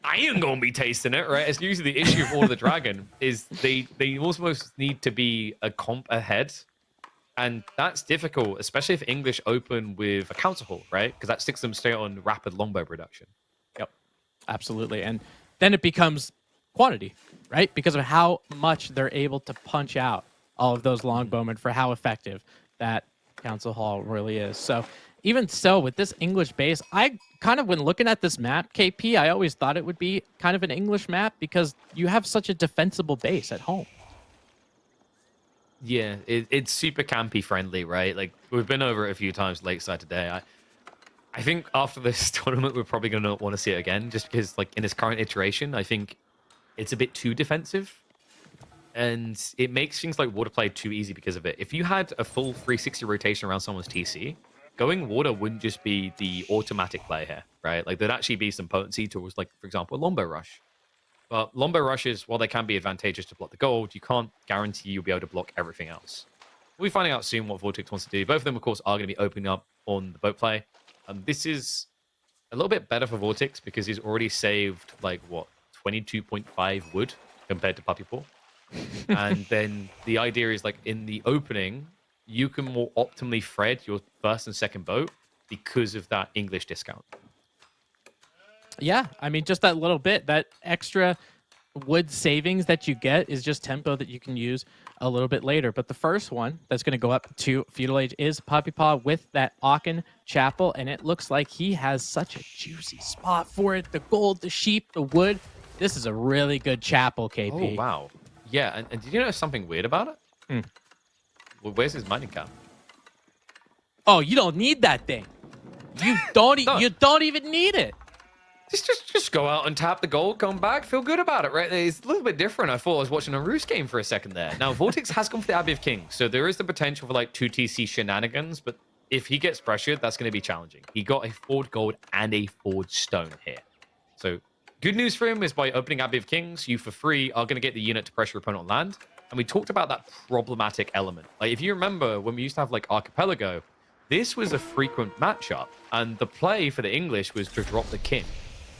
I ain't gonna be tasting it, right? It's usually the issue of Order of the Dragon is they almost need to be a comp ahead, and that's difficult, especially if English open with a council hall, right? Because that sticks them straight on rapid longbow production. Yep, absolutely, and then it becomes quantity, right? Because of how much they're able to punch out all of those longbowmen for how effective that council hall really is. So even so, with this English base, I kind of, when looking at this map, KP, I always thought it would be kind of an English map because you have such a defensible base at home. Yeah, it's super campy friendly, right? Like, we've been over it a few times Lakeside today. I think after this tournament, we're probably going to want to see it again, just because, like, in this current iteration, I think it's a bit too defensive. And it makes things like water play too easy because of it. If you had a full 360 rotation around someone's TC, going water wouldn't just be the automatic play here, right? Like, there'd actually be some potency tools, like, for example, a longbow rush. But longbow rushes, while they can be advantageous to block the gold, you can't guarantee you'll be able to block everything else. We'll be finding out soon what VortiX wants to do. Both of them, of course, are going to be opening up on the boat play. This is a little bit better for VortiX because he's already saved like what 22.5 wood compared to Puppypaw. And then the idea is like in the opening, you can more optimally thread your first and second boat because of that English discount. Yeah, I mean, just that little bit, that extra wood savings that you get is just tempo that you can use a little bit later. But the first one that's going to go up to Feudal Age is Puppypaw with that Aachen Chapel, and it looks like he has such a juicy spot for it. The gold, the sheep, the wood. This is a really good chapel, KP. Oh, wow. Yeah, and did you notice something weird about it? Hmm. Well, where's his mining camp? Oh, you don't need that thing. You don't. You don't even need it. Just go out and tap the gold, come back, feel good about it, right? It's a little bit different. I thought I was watching a Roos game for a second there. Now, VortiX has gone for the Abbey of Kings, so there is the potential for like 2TC shenanigans, but if he gets pressured, that's going to be challenging. He got a forward gold and a forward stone here. So good news for him is by opening Abbey of Kings, you for free are going to get the unit to pressure your opponent on land. And we talked about that problematic element. Like if you remember when we used to have like Archipelago, this was a frequent matchup, and the play for the English was to drop the king,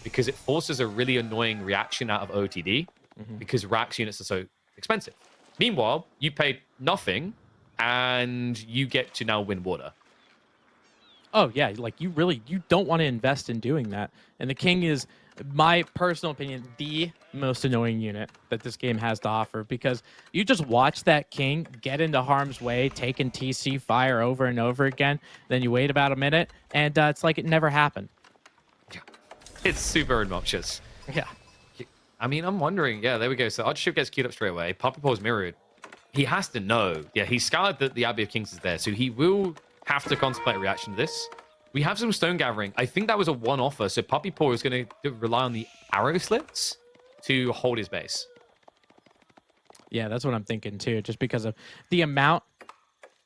because it forces a really annoying reaction out of OTD because Rax units are so expensive. Meanwhile, you paid nothing and you get to now win water. Oh yeah, like you don't want to invest in doing that. And the king is, my personal opinion, the most annoying unit that this game has to offer, because you just watch that king get into harm's way, taking TC fire over and over again. Then you wait about a minute and it's like it never happened. Yeah. It's super obnoxious. Yeah. I mean, I'm wondering. Yeah, there we go. So Archship gets queued up straight away. Puppypaw's mirrored. He has to know. Yeah, he's scoured that the Abbey of Kings is there, so he will have to contemplate a reaction to this. We have some stone gathering. I think that was a one-offer, so Puppypaw is going to rely on the arrow slits to hold his base. Yeah, that's what I'm thinking too, just because of the amount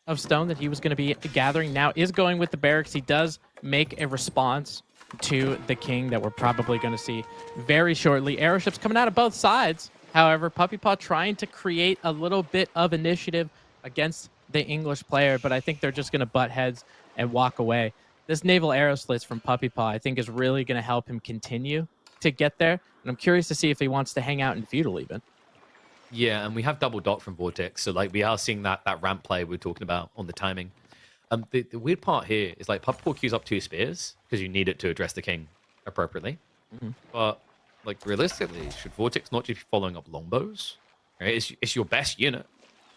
of stone that he was going to be gathering now is going with the barracks. He does make a response to the king that we're probably going to see very shortly. Airoships coming out of both sides. However, Puppypaw trying to create a little bit of initiative against the English player, but I think they're just going to butt heads and walk away. This naval arrow slits from Puppypaw, I think, is really going to help him continue to get there. And I'm curious to see if he wants to hang out in Feudal even. Yeah, and we have double dot from VortiX, so like we are seeing that ramp play we're talking about on the timing. The weird part here is like Puppypaw queues up 2 spears because you need it to address the king appropriately. But like realistically, should VortiX not just be following up longbows? Right? It's your best unit.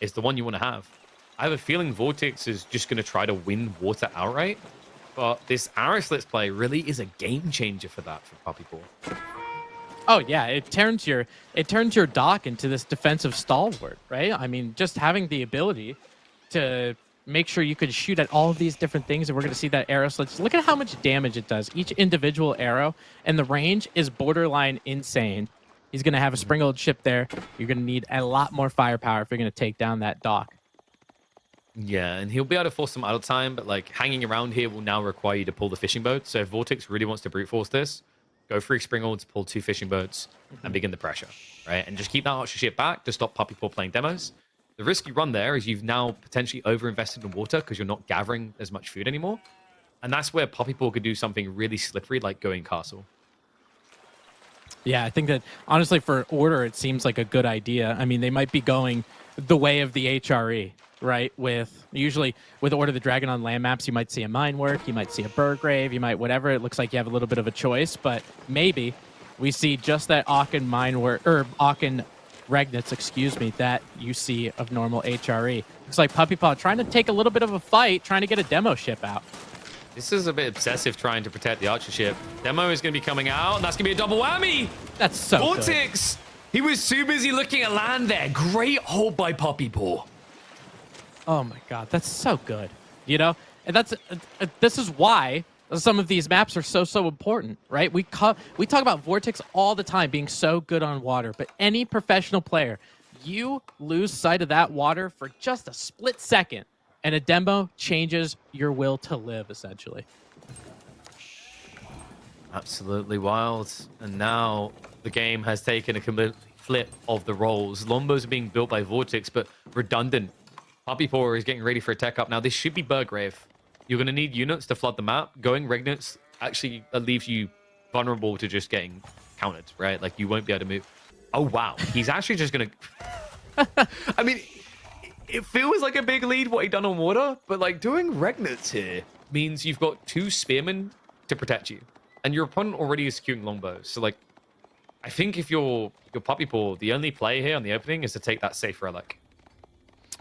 It's the one you want to have. I have a feeling VortiX is just going to try to win water outright. But this arrow slits play really is a game changer for that for Puppypaw. Oh yeah, it turns your dock into this defensive stalwart, right? I mean, just having the ability to make sure you could shoot at all of these different things, and we're going to see that arrow slits. Look at how much damage it does. Each individual arrow, and the range is borderline insane. He's going to have a sprinkled ship there. You're going to need a lot more firepower if you're going to take down that dock. Yeah, and he'll be able to force some idle time, but like hanging around here will now require you to pull the fishing boat. So if VortiX really wants to brute force this, go 3 springalds, pull 2 fishing boats, and begin the pressure, right? And just keep that archer ship back to stop Puppypaw playing demos. The risk you run there is you've now potentially overinvested in water because you're not gathering as much food anymore. And that's where Puppypaw could do something really slippery like going castle. Yeah, I think that honestly for Order, it seems like a good idea. I mean, they might be going the way of the HRE, right? Usually with Order of the Dragon on land maps, you might see a mine work, you might see a Burgrave, you might whatever. It looks like you have a little bit of a choice, but maybe we see just that Aachen mine work, or Aachen Regnitz, excuse me, that you see of normal HRE. Looks like Puppypaw trying to take a little bit of a fight, trying to get a demo ship out. This is a bit obsessive trying to protect the archer ship. Demo is going to be coming out, and that's going to be a double whammy. That's so VortiX! He was too busy looking at land there. Great hold by Puppypaw. Oh my god, that's so good. You know, and this is why some of these maps are so important, right? We talk about VortiX all the time being so good on water, but any professional player, you lose sight of that water for just a split second, and a demo changes your will to live, essentially. Absolutely wild. And now the game has taken a complete flip of the roles. Longbows are being built by VortiX, but redundant. Puppypaw is getting ready for a tech up. Now, this should be Burgrave. You're going to need units to flood the map. Going Regnitz actually leaves you vulnerable to just getting countered, right? Like you won't be able to move. Oh wow, he's actually just gonna. I mean, it feels like a big lead what he done on water, but like doing Regnets here means you've got 2 spearmen to protect you, and your opponent already is securing longbows. So like, I think if you're Puppypaw, the only play here on the opening is to take that safe relic.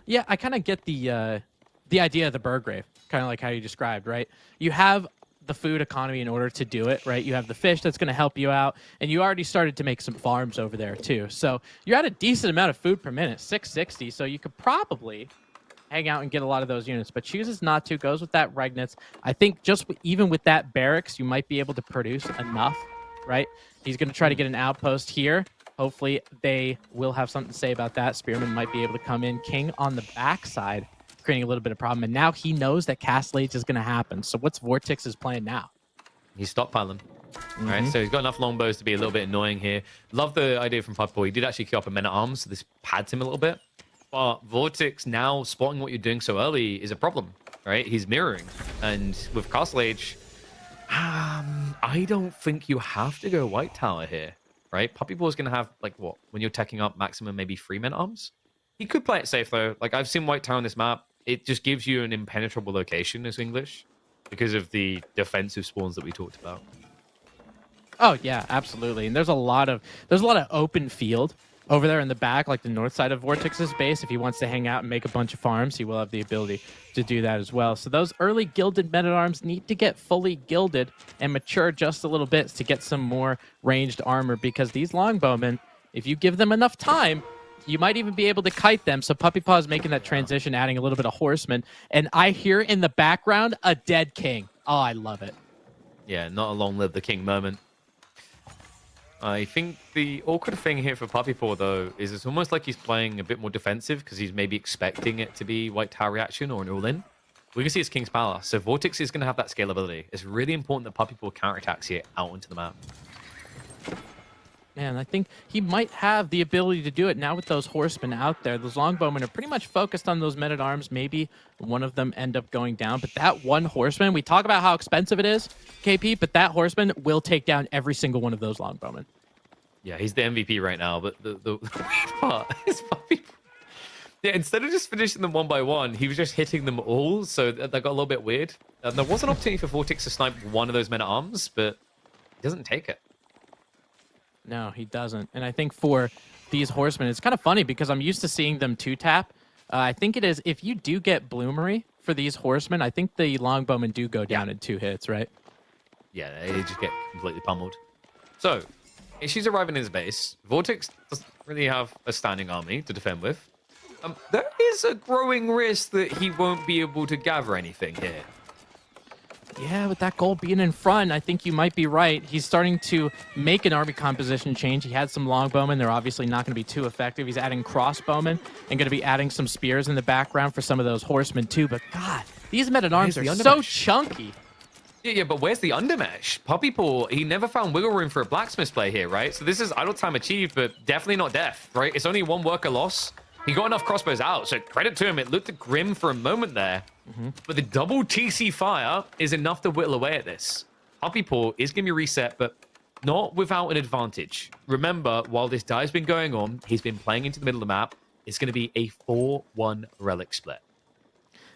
Yeah, I kind of get the idea of the Burgrave, kind of like how you described, right? You have the food economy in order to do it, right? You have the fish that's going to help you out, and you already started to make some farms over there too. So you're at a decent amount of food per minute, 660. So you could probably hang out and get a lot of those units, but chooses not to. Goes with that Regnets. I think just even with that barracks, you might be able to produce enough, right? He's going to try to get an outpost here. Hopefully they will have something to say about that. Spearman might be able to come in. King on the backside, creating a little bit of problem. And now he knows that Castle Age is going to happen. So what's VortiX's plan now? He's stockpiling. All right, so he's got enough longbows to be a little bit annoying here. Love the idea from Puppypaw. He did actually kill up a men-at-arms, so this pads him a little bit. But VortiX now spotting what you're doing so early is a problem, right? He's mirroring. And with Castle Age, I don't think you have to go White Tower here, right? Puppypaw's going to have, like, what? When you're teching up maximum, maybe 3 men-at-arms? He could play it safe, though. Like, I've seen White Tower on this map. It just gives you an impenetrable location as English because of the defensive spawns that we talked about. Oh yeah, absolutely. And there's a lot of open field over there in the back, like the north side of VortiX's base. If he wants to hang out and make a bunch of farms, he will have the ability to do that as well. So those early gilded men-at-arms need to get fully gilded and mature just a little bit to get some more ranged armor, because these longbowmen, if you give them enough time, you might even be able to kite them. So Puppypaw is making that transition, adding a little bit of horsemen. And I hear in the background a dead king. Oh, I love it. Yeah, not a long live the king moment. I think the awkward thing here for Puppypaw, though, is it's almost like he's playing a bit more defensive because he's maybe expecting it to be White Tower reaction or an all-in. We can see it's King's Palace, so VortiX is going to have that scalability. It's really important that Puppypaw counterattacks here out onto the map. Man, I think he might have the ability to do it now with those horsemen out there. Those longbowmen are pretty much focused on those men-at-arms. Maybe one of them end up going down. But that one horseman, we talk about how expensive it is, KP, but that horseman will take down every single one of those longbowmen. Yeah, he's the MVP right now, but the weird part is Puppypaw. Yeah, instead of just finishing them one by one, he was just hitting them all, so that got a little bit weird. There was an opportunity for VortiX to snipe one of those men-at-arms, but he doesn't take it. No, he doesn't. And I think for these horsemen, it's kind of funny because I'm used to seeing them two-tap. I think it is, if you do get Bloomery for these horsemen, I think the longbowmen do go down in 2 hits, right? Yeah, they just get completely pummeled. So, Ishi's arriving in his base. VortiX doesn't really have a standing army to defend with. There is a growing risk that he won't be able to gather anything here. Yeah, with that goal being in front, I think you might be right. He's starting to make an army composition change. He had some longbowmen. They're obviously not going to be too effective. He's adding crossbowmen and going to be adding some spears in the background for some of those horsemen too. But God, these men-at-arms are so chunky. Yeah, but where's the undermesh? Puppypaw, he never found wiggle room for a blacksmith play here, right? So this is idle time achieved, but definitely not death, right? It's only 1 worker loss. He got enough crossbows out, so credit to him. It looked grim for a moment there. But the double TC fire is enough to whittle away at this. Puppypaw is going to be reset, but not without an advantage. Remember, while this die's been going on, he's been playing into the middle of the map. It's going to be a 4-1 relic split.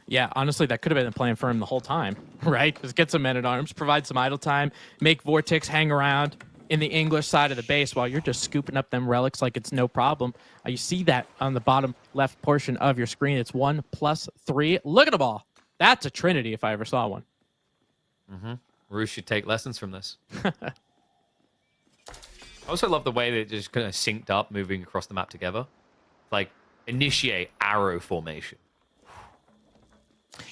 Yeah, honestly, that could have been the plan for him the whole time, right? Just get some men-at-arms, provide some idle time, make VortiX hang around in the English side of the base while you're just scooping up them relics like it's no problem. You see that on the bottom left portion of your screen. It's 1+3. Look at the ball. That's a trinity if I ever saw one. Roosh should take lessons from this. I also love the way that it just kind of synced up, moving across the map together. Like, initiate arrow formation.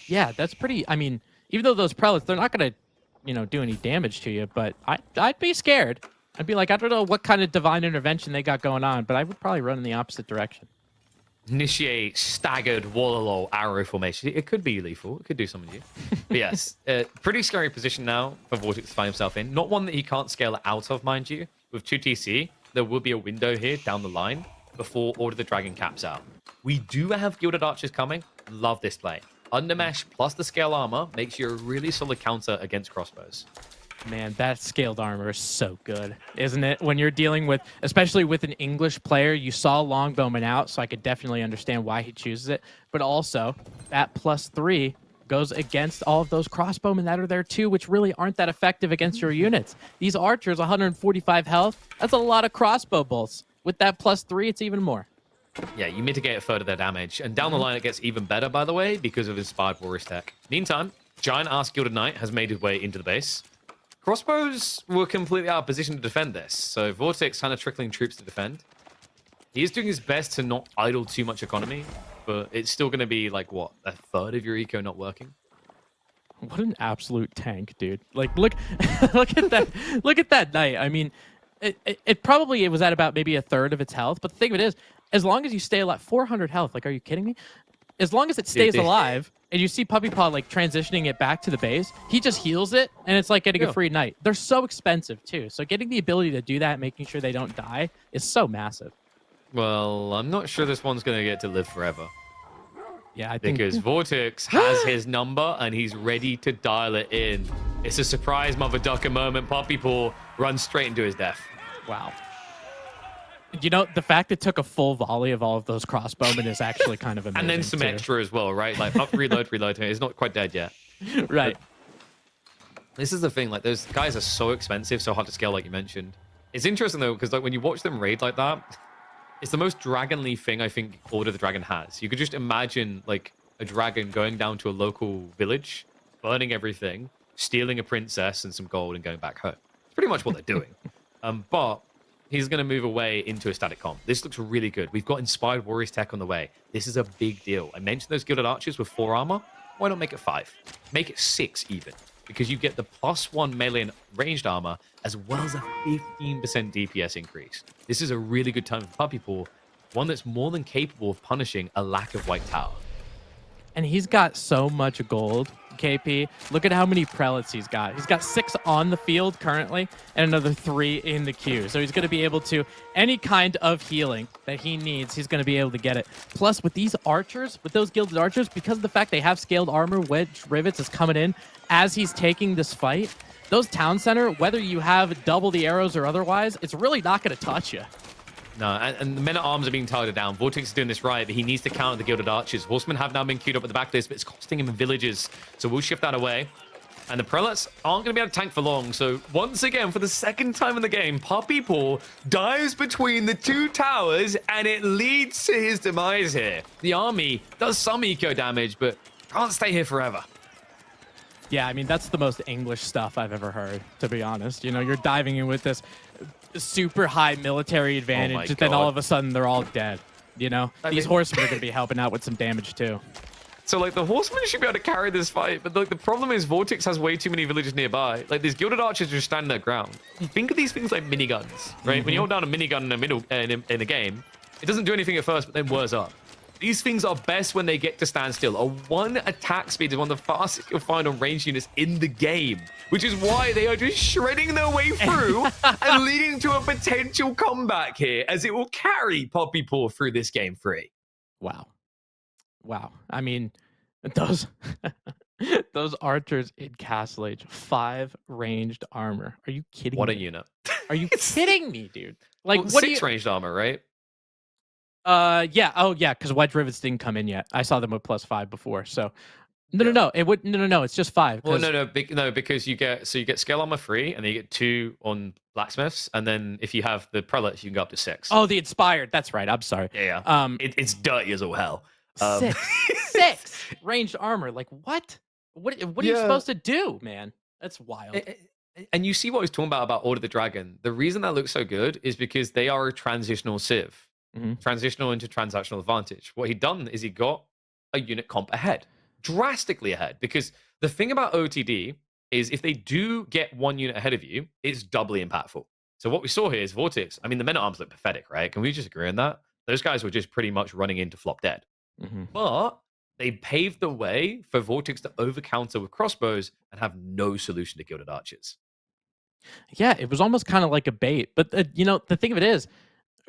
Yeah, that's pretty... I mean, even though those prelates, they're not going to do any damage to you, but I'd be scared. I'd be like, I don't know what kind of divine intervention they got going on, but I would probably run in the opposite direction. Initiate staggered Wallalow arrow formation. It could be lethal. It could do something to you. But yes, pretty scary position now for VortiX to find himself in. Not one that he can't scale out of, mind you. With 2 TC, there will be a window here down the line before Order the Dragon caps out. We do have Gilded Archers coming. Love this play. Undermesh plus the scale armor makes you a really solid counter against crossbows. Man, that scaled armor is so good, isn't it? When you're dealing with, especially with an English player, you saw Longbowman out, so I could definitely understand why he chooses it. But also, that +3 goes against all of those crossbowmen that are there too, which really aren't that effective against your units. These archers, 145 health, that's a lot of crossbow bolts. With that +3, it's even more. Yeah, you mitigate a third of their damage. And down the line, it gets even better, by the way, because of Inspired Warriors tech. Meantime, Giant Ass Gilded Knight has made his way into the base. Crossbows were completely out of position to defend this, so VortiX kind of trickling troops to defend. He is doing his best to not idle too much economy, but it's still going to be like, what, a third of your eco not working? What an absolute tank, dude. Like, look, look at that. Look at that knight. I mean, it probably it was at about maybe a third of its health, but the thing of it is, as long as you stay alive, 400 health, like, are you kidding me? As long as it stays alive, and you see Puppypaw like transitioning it back to the base, he just heals it, and it's like getting a free knight. They're so expensive too, so getting the ability to do that, making sure they don't die, is so massive. Well, I'm not sure this one's going to get to live forever. Yeah, I think Because VortiX has his number, and he's ready to dial it in. It's a surprise mother ducker moment. Puppypaw runs straight into his death. Wow. You know, the fact it took a full volley of all of those crossbowmen is actually kind of amazing. And then some too. extra as well, right? Like up, reload. He's not quite dead yet. Right. But this is the thing. Like those guys are so expensive, so hard to scale, like you mentioned. It's interesting though, because like when you watch them raid like that, it's the most dragonly thing I think Order of the Dragon has. You could just imagine like a dragon going down to a local village, burning everything, stealing a princess and some gold, and going back home. It's pretty much what they're doing. But he's going to move away into a static comp. This looks really good. We've got Inspired Warriors tech on the way. This is a big deal. I mentioned those Gilded Archers with 4 armor. Why not make it 5? Make it 6 even, because you get the +1 melee and ranged armor, as well as a 15% DPS increase. This is a really good time for Puppypaw, one that's more than capable of punishing a lack of white tower. And he's got so much gold, KP. Look at how many prelates he's got. He's got 6 on the field currently and another 3 in the queue. So he's going to be able to, any kind of healing that he needs, he's going to be able to get it. Plus, with these archers, with those gilded archers, because of the fact they have scaled armor, wedge rivets is coming in as he's taking this fight. Those town center, whether you have double the arrows or otherwise, it's really not going to touch you. No, and the men-at-arms are being targeted down. VortiX is doing this right, but he needs to counter the Gilded Archers. Horsemen have now been queued up at the back of this, but it's costing him villages. So we'll shift that away. And the Prelates aren't going to be able to tank for long. So once again, for the second time in the game, Puppypaw dives between the 2 towers, and it leads to his demise here. The army does some eco damage, but can't stay here forever. Yeah, I mean, that's the most English stuff I've ever heard, to be honest. You know, you're diving in with this super high military advantage, then all of a sudden they're all dead. You know, these horsemen are going to be helping out with some damage too. So, like, the horsemen should be able to carry this fight, but, like, the problem is VortiX has way too many villages nearby. Like, these Gilded Archers just stand their ground. You think of these things like miniguns, right? When you hold down a minigun in a game, it doesn't do anything at first, but then whirs up. These things are best when they get to stand still. A 1 attack speed is one of the fastest you'll find on ranged units in the game, which is why they are just shredding their way through and leading to a potential comeback here, as it will carry Puppypaw through this game 3. Wow. Wow. I mean, those those archers in Castle Age, 5 ranged armor. Are you kidding me? What a unit. Are you kidding me, dude? Like, Well, what 6 ranged armor, right? Yeah. Oh, yeah. Because wedge rivets didn't come in yet. I saw them with +5 before. So, no. It would no. It's just 5. Well, no, because you get scale armor 3, and then you get 2 on blacksmiths, and then if you have the prelates, you can go up to 6. Oh, the inspired. That's right. I'm sorry. Yeah. It's dirty as all hell. 6 ranged armor. Like what? What are you supposed to do, man? That's wild. And you see what I was talking about Order of the Dragon. The reason that looks so good is because they are a transitional civ. Transitional into transactional advantage. What he'd done is he got a unit comp ahead, drastically ahead, because the thing about OTD is if they do get 1 unit ahead of you, it's doubly impactful. So what we saw here is VortiX. I mean, the men-at-arms look pathetic, right? Can we just agree on that? Those guys were just pretty much running into flop dead. But they paved the way for VortiX to over-counter with crossbows and have no solution to Gilded Archers. Yeah, it was almost kind of like a bait. But, you know, the thing of it is,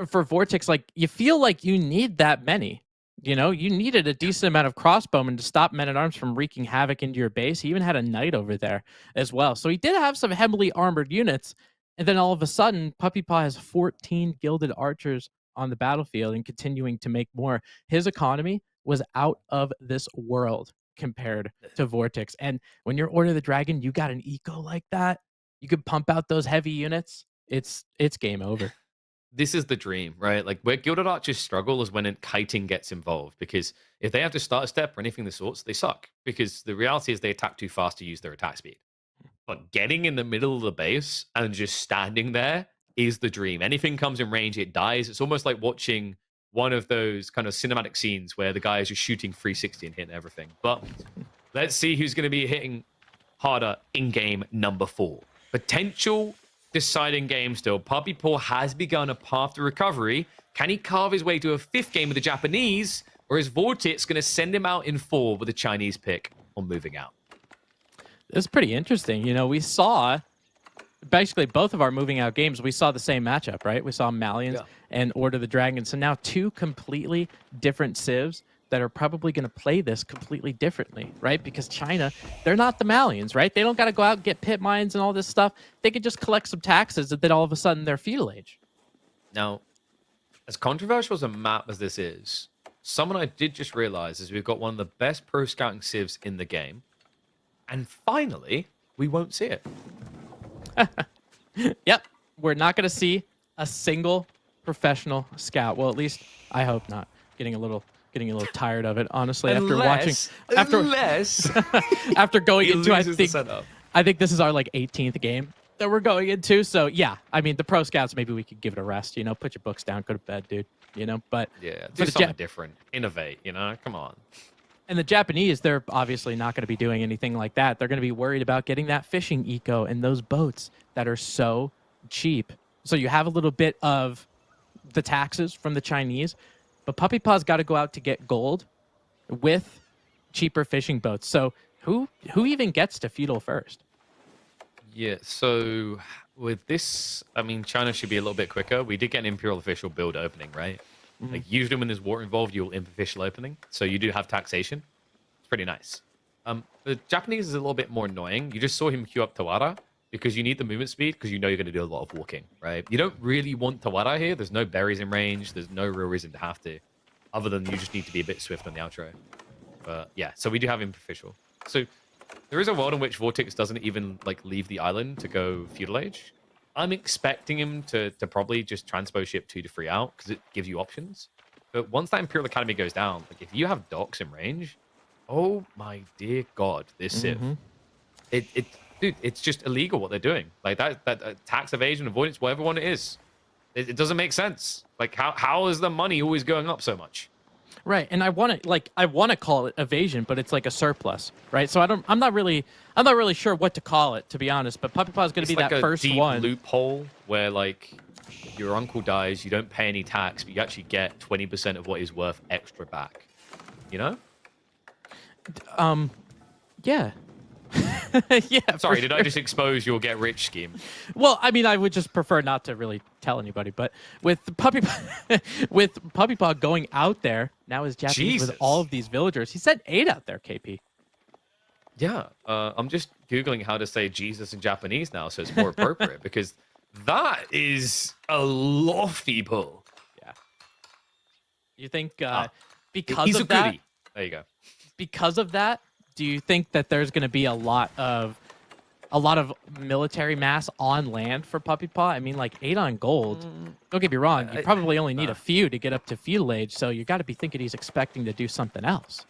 for VortiX, like, you feel like you need that many. You know, you needed a decent amount of crossbowmen to stop men-at-arms from wreaking havoc into your base. He even had a knight over there as well. So he did have some heavily armored units. And then all of a sudden, Puppypaw has 14 gilded archers on the battlefield and continuing to make more. His economy was out of this world compared to VortiX. And when you're Order of the Dragon, you got an eco like that. You could pump out those heavy units. It's game over. This is the dream, right? Like where Gilded Archers struggle is when kiting gets involved, because if they have to start a step or anything of the sorts, they suck. Because the reality is they attack too fast to use their attack speed. But getting in the middle of the base and just standing there is the dream. Anything comes in range, it dies. It's almost like watching one of those kind of cinematic scenes where the guy is just shooting 360 and hitting everything. But let's see who's going to be hitting harder in game number 4. Potential deciding game still. Puppypaw has begun a path to recovery. Can he carve his way to a 5th game with the Japanese? Or is VortiX going to send him out in 4 with a Chinese pick on moving out? It's pretty interesting. You know, we saw basically both of our moving out games, we saw the same matchup, right? We saw Malians and Order of the Dragon. So now 2 completely different civs that are probably going to play this completely differently, right? Because China, they're not the Malians, right? They don't got to go out and get pit mines and all this stuff. They could just collect some taxes and then all of a sudden they're feudal age. Now, as controversial as a map as this is, someone I did just realize is we've got one of the best pro scouting civs in the game. And finally, we won't see it. Yep. We're not going to see a single professional scout. Well, at least I hope not. Getting a little tired of it, honestly, after going into I think this is our like 18th game that we're going into. So yeah, I mean the pro scouts, maybe we could give it a rest, you know, put your books down, go to bed, dude. You know, but yeah, do something different, innovate, you know, come on. And the Japanese, they're obviously not going to be doing anything like that. They're going to be worried about getting that fishing eco and those boats that are so cheap. So you have a little bit of the taxes from the Chinese, but Puppypaw's got to go out to get gold with cheaper fishing boats. So who even gets to feudal first? Yeah, so with this, I mean, China should be a little bit quicker. We did get an Imperial Official build opening, right? Mm-hmm. Like usually when there's war involved, you'll imp official opening. So you do have taxation. It's pretty nice. The Japanese is a little bit more annoying. You just saw him queue up Tawara because you need the movement speed because you know you're going to do a lot of walking, right? You don't really want Tawara here. There's no berries in range. There's no real reason to have to, other than you just need to be a bit swift on the outro. But yeah, so we do have imp official. So there is a world in which VortiX doesn't even like leave the island to go feudal age. I'm expecting him to probably just transpo ship 2 to 3 out because it gives you options. But once that Imperial Academy goes down, like if you have docks in range, oh my dear God, this Civ. Dude, it's just illegal what they're doing. Like that tax evasion, avoidance, whatever one it is. It doesn't make sense. Like how is the money always going up so much? Right, and I want to call it evasion, but it's like a surplus, right? So I'm not really sure what to call it, to be honest. But Puppypaw is going to be like that first deep one loophole where like your uncle dies, you don't pay any tax, but you actually get 20% of what he's worth extra back. You know? Yeah. Yeah. Sorry, did I just expose your get rich scheme? Well, I mean, I would just prefer not to really tell anybody, but with Puppypaw going out there now is Japanese with all of these villagers. He said 8 out there, KP. Yeah, I'm just googling how to say Jesus in Japanese now, so it's more appropriate because that is a lofty pull. Yeah. You think because he's of that? Goodie. There you go. Because of that, do you think that there's going to be a lot of military mass on land for Puppypaw? I mean, like 8 on gold. Don't get me wrong. You probably only need a few to get up to feudal age, so you got to be thinking he's expecting to do something else.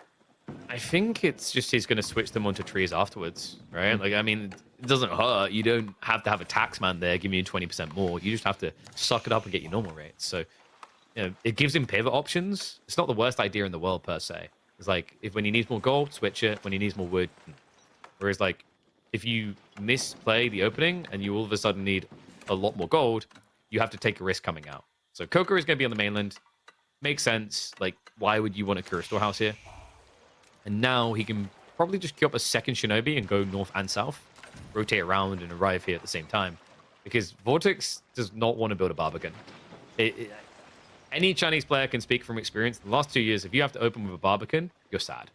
I think it's just he's going to switch them onto trees afterwards, right? Like, I mean, it doesn't hurt. You don't have to have a tax man there giving you 20% more. You just have to suck it up and get your normal rates. So, you know, it gives him pivot options. It's not the worst idea in the world per se. It's like when he needs more gold, switch it. When he needs more wood. Whereas, like, if you misplay the opening and you all of a sudden need a lot more gold, you have to take a risk coming out. So Coco is going to be on the mainland. Makes sense. Like, why would you want a Kura storehouse here? And now he can probably just queue up a second Shinobi and go north and south, rotate around and arrive here at the same time. Because VortiX does not want to build a Barbican. Any Chinese player can speak from experience. The last 2 years, if you have to open with a Barbican, you're sad.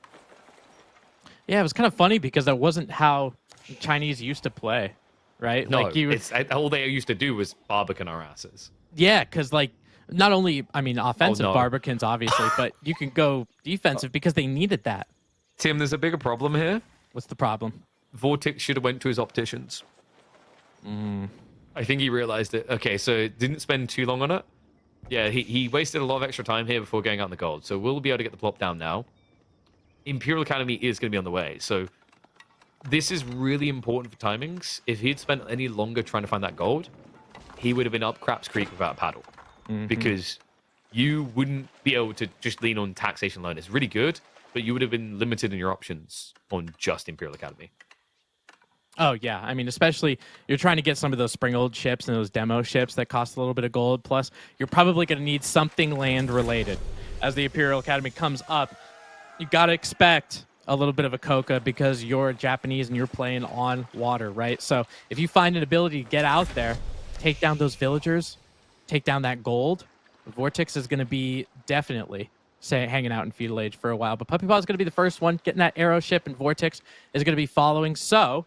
Yeah, it was kind of funny because that wasn't how Chinese used to play, right? No, Like you, it's all they used to do was Barbican our asses. yeah, because like not only I mean offensive no. Barbicans obviously, but you can go defensive because they needed that. Tim, there's a bigger problem here. What's the problem? VortiX should have went to his opticians. I think he realized it. Okay, so didn't spend too long on it. Yeah, he wasted a lot of extra time here before going out in the gold. So we'll be able to get the plop down now. Imperial Academy is going to be on the way. So this is really important for timings. If he'd spent any longer trying to find that gold, he would have been up Craps Creek without a paddle. Because you wouldn't be able to just lean on taxation alone. It's really good, but you would have been limited in your options on just Imperial Academy. Oh yeah, I mean especially you're trying to get some of those Springald ships and those demo ships that cost a little bit of gold. Plus, you're probably going to need something land related as the Imperial Academy comes up. You got to expect a little bit of a coca because you're Japanese and you're playing on water, right? So if you find an ability to get out there, take down those villagers, take down that gold, VortiX is going to be definitely hanging out in feudal age for a while. But Puppypaw is going to be the first one getting that arrow ship, and VortiX is going to be following. So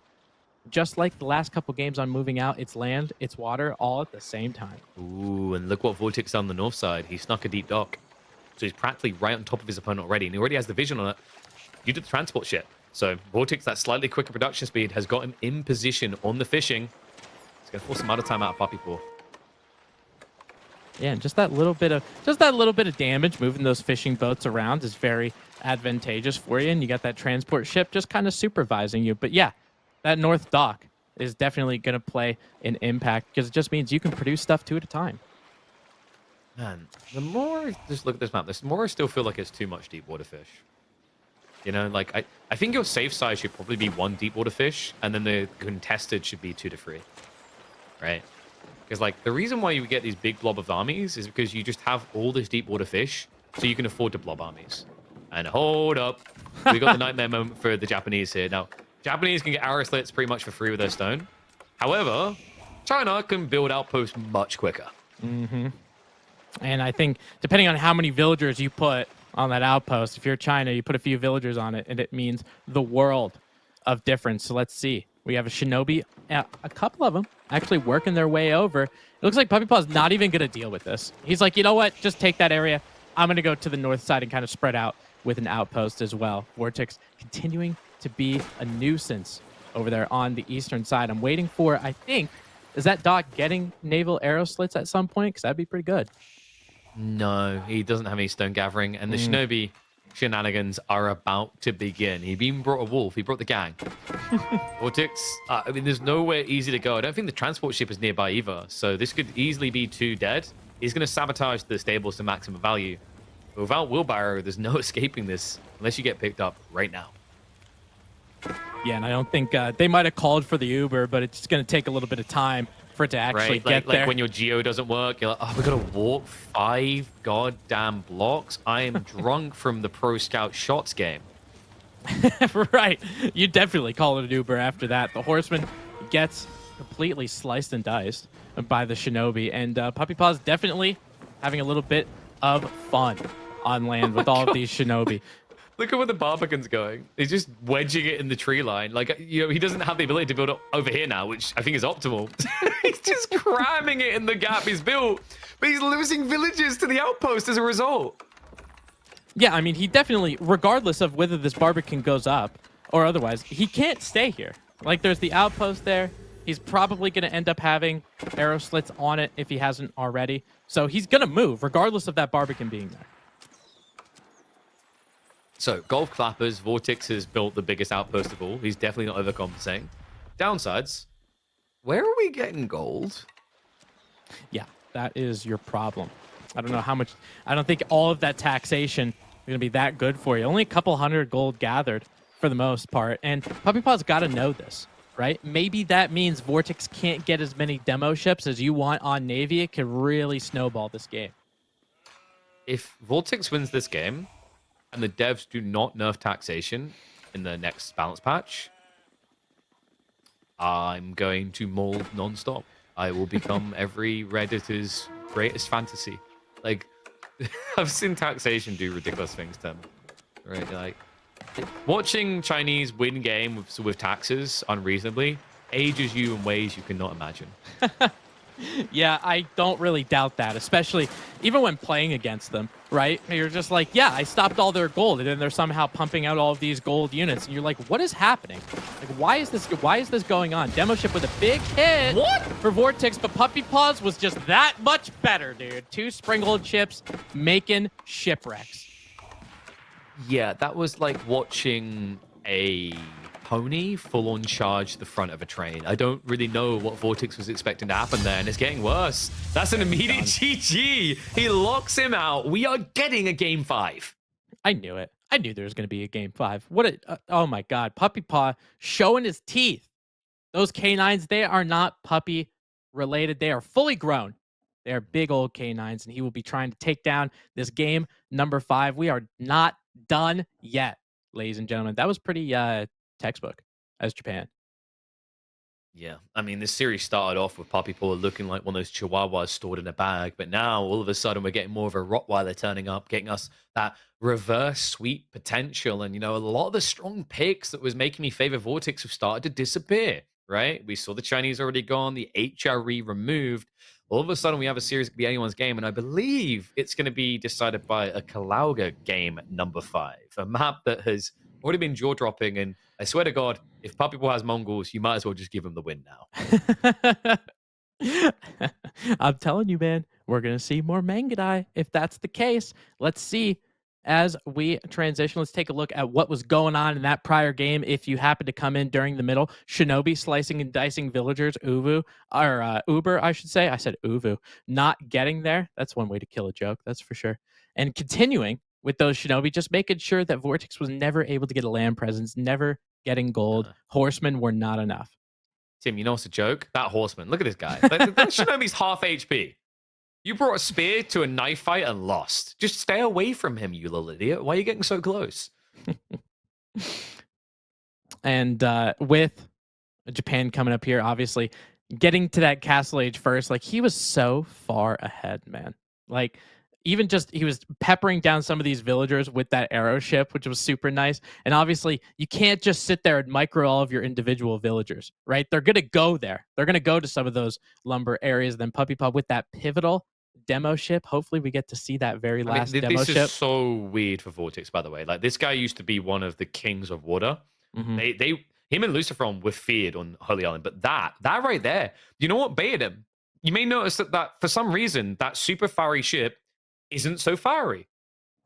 just like the last couple games on moving out, it's land, it's water, all at the same time. Ooh, and look what VortiX done on the north side. He snuck a deep dock. So he's practically right on top of his opponent already, and he already has the vision on it. You did the transport ship. So VortiX, that slightly quicker production speed, has got him in position on the fishing. It's going to force some out of time out of Puppypaw. Yeah, and just that little bit of damage moving those fishing boats around is very advantageous for you, and you got that transport ship just kind of supervising you. But yeah, that north dock is definitely going to play an impact because it just means you can produce stuff 2 at a time. Man, the more I just look at this map, the more I still feel like it's too much deep water fish. You know, like I think your safe side should probably be 1 deep water fish, and then the contested should be 2 to 3. Right? Because like the reason why you get these big blob of armies is because you just have all this deep water fish, so you can afford to blob armies. And hold up, we got the nightmare moment for the Japanese here. Now, Japanese can get arrow slits pretty much for free with their stone. However, China can build outposts much quicker. And I think depending on how many villagers you put on that outpost, if you're China, you put a few villagers on it, and it means the world of difference. So let's see. We have a shinobi, a couple of them actually working their way over. It looks like Puppypaw's not even going to deal with this. He's like, you know what? Just take that area. I'm going to go to the north side and kind of spread out with an outpost as well. VortiX continuing to be a nuisance over there on the eastern side. I'm waiting for, I think, is that dock getting naval arrow slits at some point? Because that'd be pretty good. No, he doesn't have any stone gathering, and the shinobi shenanigans are about to begin. He even brought a wolf. He brought the gang. VortiX, I mean, there's nowhere easy to go. I don't think the transport ship is nearby either, so this could easily be 2 dead. He's going to sabotage the stables to maximum value. But without wheelbarrow, there's no escaping this unless you get picked up right now. Yeah, and I don't think they might have called for the Uber, but it's going to take a little bit of time for it to actually get there. Like when your geo doesn't work, you're like, oh, we got to walk 5 goddamn blocks. I am drunk from the Pro Scout Shots game. Right. You definitely call it an Uber after that. The Horseman gets completely sliced and diced by the Shinobi, and Puppypaw's definitely having a little bit of fun on land with all of these Shinobi. Look at where the Barbican's going. He's just wedging it in the tree line. Like, you know, he doesn't have the ability to build it over here now, which I think is optimal. He's just cramming it in the gap he's built, but he's losing villages to the outpost as a result. Yeah, I mean, he definitely, regardless of whether this Barbican goes up or otherwise, he can't stay here. Like, there's the outpost there. He's probably going to end up having arrow slits on it if he hasn't already. So he's going to move, regardless of that Barbican being there. So, Golf Clappers, VortiX has built the biggest outpost of all. He's definitely not overcompensating. Downsides, where are we getting gold? Yeah, that is your problem. I don't know how much. I don't think all of that taxation is going to be that good for you. Only a couple hundred gold gathered for the most part. And Puppypaw's got to know this, right? Maybe that means VortiX can't get as many demo ships as you want on Navy. It could really snowball this game. If VortiX wins this game, and the devs do not nerf taxation in the next balance patch, I'm going to mold non-stop. I will become every Redditor's greatest fantasy. Like, I've seen taxation do ridiculous things to them. Right, like watching Chinese win game with taxes unreasonably ages you in ways you cannot imagine. Yeah, I don't really doubt that, especially even when playing against them, right? You're just like, yeah, I stopped all their gold, and then they're somehow pumping out all of these gold units, and you're like, what is happening? Like, why is this going on? Demo ship with a big hit for VortiX, but Puppypaws was just that much better, dude. 2 sprinkled chips making shipwrecks. Yeah, that was like watching a pony full on charge the front of a train. I don't really know what VortiX was expecting to happen there, and it's getting worse. That's an immediate GG. He locks him out. We are getting a game 5. I knew it. I knew there was going to be a game 5. What a oh my god, Puppypaw showing his teeth. Those canines, they are not puppy related. They are fully grown. They are big old canines, and he will be trying to take down this game number 5. We are not done yet, ladies and gentlemen. That was pretty textbook as Japan. Yeah, I mean, this series started off with Puppypaw looking like one of those chihuahuas stored in a bag, but now all of a sudden we're getting more of a Rottweiler turning up, getting us that reverse sweep potential. And, you know, a lot of the strong picks that was making me favor VortiX have started to disappear, right? We saw the Chinese already gone, the HRE removed. All of a sudden we have a series that could be anyone's game, and I believe it's going to be decided by a Kalauga game number 5, a map that has already been jaw-dropping, and I swear to God, if Puppypaw has Mongols, you might as well just give him the win now. I'm telling you, man, we're going to see more Mangadai if that's the case. Let's see as we transition. Let's take a look at what was going on in that prior game. If you happen to come in during the middle, Shinobi slicing and dicing villagers, Uber, I should say. I said Uvu. Not getting there. That's one way to kill a joke, that's for sure. And continuing with those Shinobi, just making sure that VortiX was never able to get a land presence, never getting gold. Horsemen were not enough. Tim, you know what's a joke? That horseman. Look at this guy. That Shinobi's half HP. You brought a spear to a knife fight and lost. Just stay away from him, you little idiot. Why are you getting so close? And with Japan coming up here, obviously, getting to that castle age first, like, he was so far ahead, man. Like, even just, he was peppering down some of these villagers with that arrow ship, which was super nice. And obviously, you can't just sit there and micro all of your individual villagers, right? They're going to go there. They're going to go to some of those lumber areas. Then Puppypaw with that pivotal demo ship. Hopefully, we get to see that very last demo ship. This is so weird for VortiX, by the way. Like, this guy used to be one of the kings of water. Mm-hmm. Him and Luciferon were feared on Holy Island. But that right there, you know what baited him? You may notice that for some reason, that super fiery ship isn't so fiery.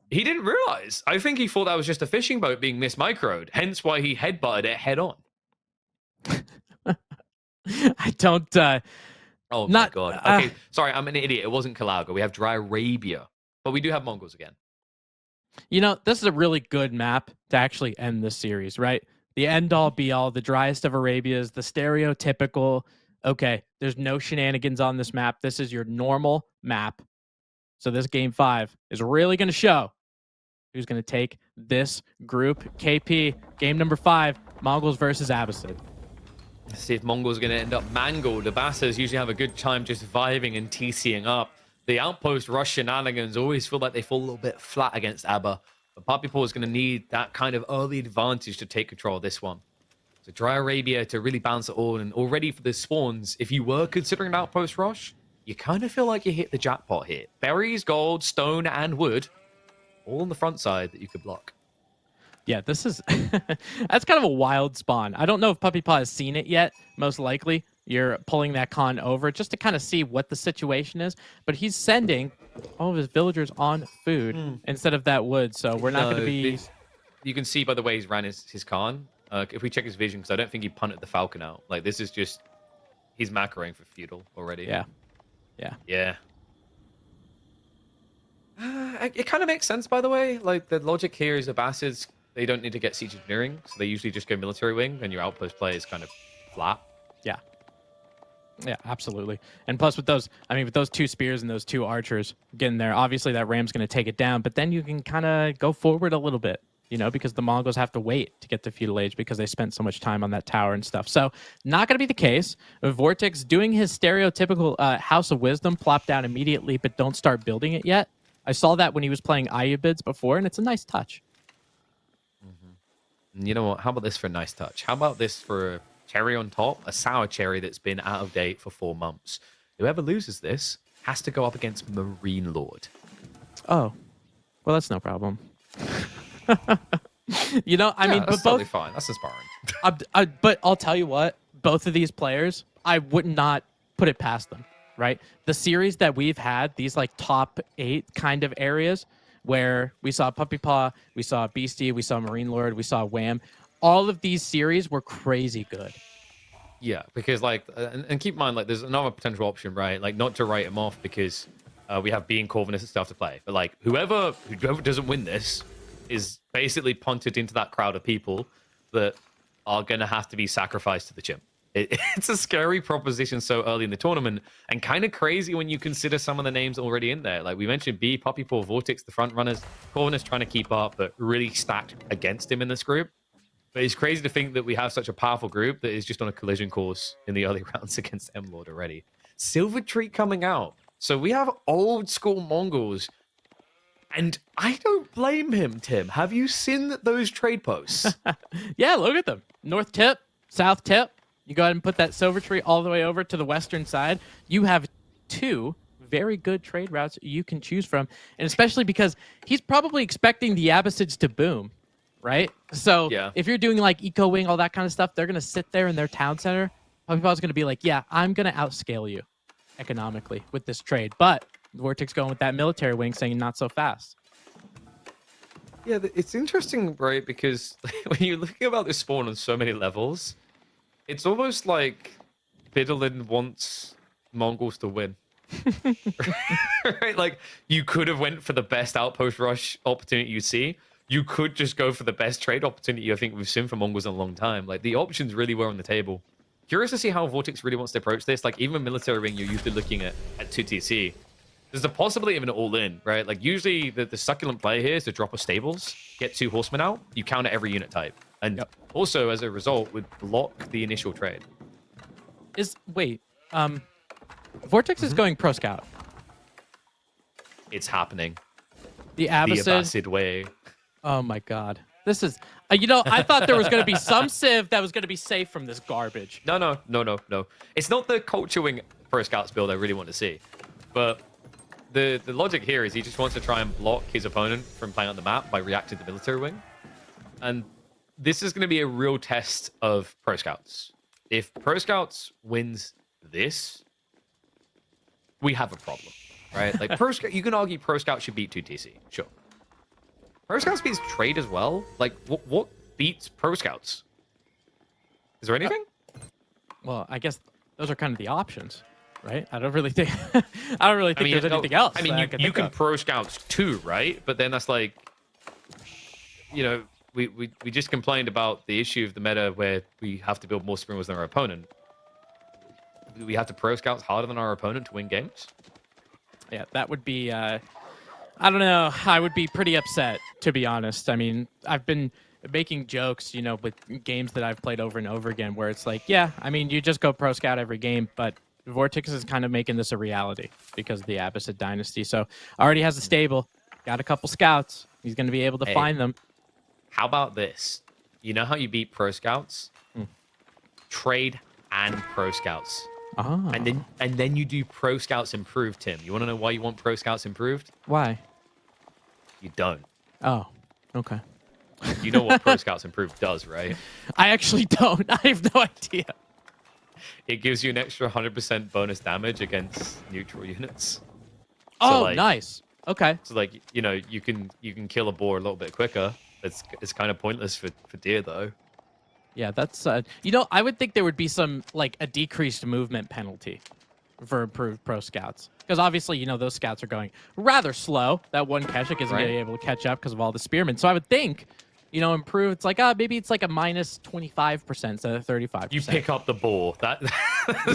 He didn't realize. I think he thought that was just a fishing boat being mismicroed, hence why he headbutted it head on. I don't oh my god. Okay, sorry, I'm an idiot. It wasn't Kalauga. We have Dry Arabia, but we do have Mongols again. You know, this is a really good map to actually end this series, right? The end all be all, the driest of Arabias, the stereotypical, okay, there's no shenanigans on this map. This is your normal map. So this game 5 is really going to show who's going to take this group. KP, game number 5, Mongols versus Abbasid. Let's see if Mongols are going to end up mangled. The Abbasids usually have a good time just vibing and TCing up. The outpost rush shenanigans always feel like they fall a little bit flat against Abba. But Puppypaw is going to need that kind of early advantage to take control of this one. So Dry Arabia to really balance it all. And already for the spawns, if you were considering an outpost rush, you kind of feel like you hit the jackpot here. Berries, gold, stone, and wood, all on the front side that you could block. Yeah, this is... that's kind of a wild spawn. I don't know if Puppypaw has seen it yet. Most likely, you're pulling that con over just to kind of see what the situation is. But he's sending all of his villagers on food instead of that wood. So we're not going to be... You can see by the way he's ran his con. If we check his vision, because I don't think he punted the falcon out. Like, this is just... He's macroing for feudal already. Yeah. Yeah. It kind of makes sense, by the way. Like, the logic here is Abbasids, they don't need to get siege engineering, so they usually just go military wing, and your outpost play is kind of flat. Yeah, absolutely. And plus with those, I mean, with those 2 spears and those 2 archers getting there, obviously that ram's going to take it down, but then you can kind of go forward a little bit, you know, because the Mongols have to wait to get to feudal age because they spent so much time on that tower and stuff. So not going to be the case. VortiX doing his stereotypical House of Wisdom, plop down immediately, but don't start building it yet. I saw that when he was playing Ayyubids before, and it's a nice touch. And you know what? How about this for a nice touch? How about this for a cherry on top? A sour cherry that's been out of date for 4 months. Whoever loses this has to go up against Marine Lord. Oh, well, that's no problem. You know, I mean, that's but totally both. fine. That's inspiring. But I'll tell you what, both of these players, I would not put it past them. Right, the series that we've had, these like top 8 kind of areas, where we saw Puppypaw, we saw Beastie, we saw Marine Lord, we saw Wham. All of these series were crazy good. Yeah, because like, and keep in mind, like, there's another potential option, right? Like, not to write him off because we have B and Corvinus and stuff to play, but like, whoever doesn't win this is basically punted into that crowd of people that are gonna have to be sacrificed to the chimp. It's a scary proposition so early in the tournament, and kind of crazy when you consider some of the names already in there. Like we mentioned, B, Puppypaw, VortiX, the front runners. Corvinus trying to keep up, but really stacked against him in this group. But it's crazy to think that we have such a powerful group that is just on a collision course in the early rounds against M-Lord already. Silver Tree coming out. So we have old school Mongols. And I don't blame him, Tim. Have you seen those trade posts? Yeah, look at them. North tip, south tip. You go ahead and put that Silver Tree all the way over to the western side. You have 2 very good trade routes you can choose from. And especially because he's probably expecting the Abbasids to boom, right? So Yeah. if you're doing like Eco Wing, all that kind of stuff, they're going to sit there in their town center. Puppypaw's going to be like, yeah, I'm going to outscale you economically with this trade. But VortiX going with that military wing saying not so fast. Yeah, it's interesting, right? Because when you're looking about this spawn on so many levels, it's almost like Biddlin wants Mongols to win. Right? Like, you could have went for the best outpost rush opportunity you see. You could just go for the best trade opportunity I think we've seen for Mongols in a long time. Like, the options really were on the table. Curious to see how VortiX really wants to approach this. Like, even military wing, you're usually looking at 2TC. There's a possibility of an all-in, right? Like, usually the succulent play here is to drop a stables, get 2 horsemen out, you counter every unit type. And also, as a result, would block the initial trade. VortiX is going pro scout. It's happening. The The Abbasid. Abbasid way. Oh my god. This is I thought there was going to be some civ that was going to be safe from this garbage. No. It's not the culture wing pro scouts build I really want to see. But the logic here is he just wants to try and block his opponent from playing on the map by reacting to military wing. And this is going to be a real test of pro scouts. If pro scouts wins this, we have a problem, right? Like you can argue pro scout should beat 2TC, sure. Pro scouts beats trade as well. Like what beats pro scouts? Is there anything? Well, I guess those are kind of the options, right? I don't really think there's anything else. I mean, you can pro scouts too, right? But then that's like, we just complained about the issue of the meta where we have to build more sprinters than our opponent. We have to pro scouts harder than our opponent to win games. Yeah, that would be. I don't know. I would be pretty upset, to be honest. I mean, I've been making jokes, with games that I've played over and over again, where it's like, yeah, I mean, you just go pro scout every game, but VortiX is kind of making this a reality because of the Abbasid dynasty. So already has a stable, got a couple scouts. He's going to be able to find them. How about this? You know how you beat pro scouts? Trade and pro scouts. Oh. And then you do pro scouts improved, Tim. You want to know why you want pro scouts improved? Why? You don't. Oh, okay. You know what pro scouts improved does, right? I actually don't. I have no idea. It gives you an extra 100% bonus damage against neutral units. Oh, nice. Okay. So like, you can kill a boar a little bit quicker. It's kind of pointless for deer though. Yeah, that's I would think there would be some like a decreased movement penalty for improved pro scouts, because obviously those scouts are going rather slow. That one Keshik isn't going to be able to catch up because of all the spearmen. So I would think, improve. It's like maybe it's like a minus 25% instead of 35%. You pick up the boar. That's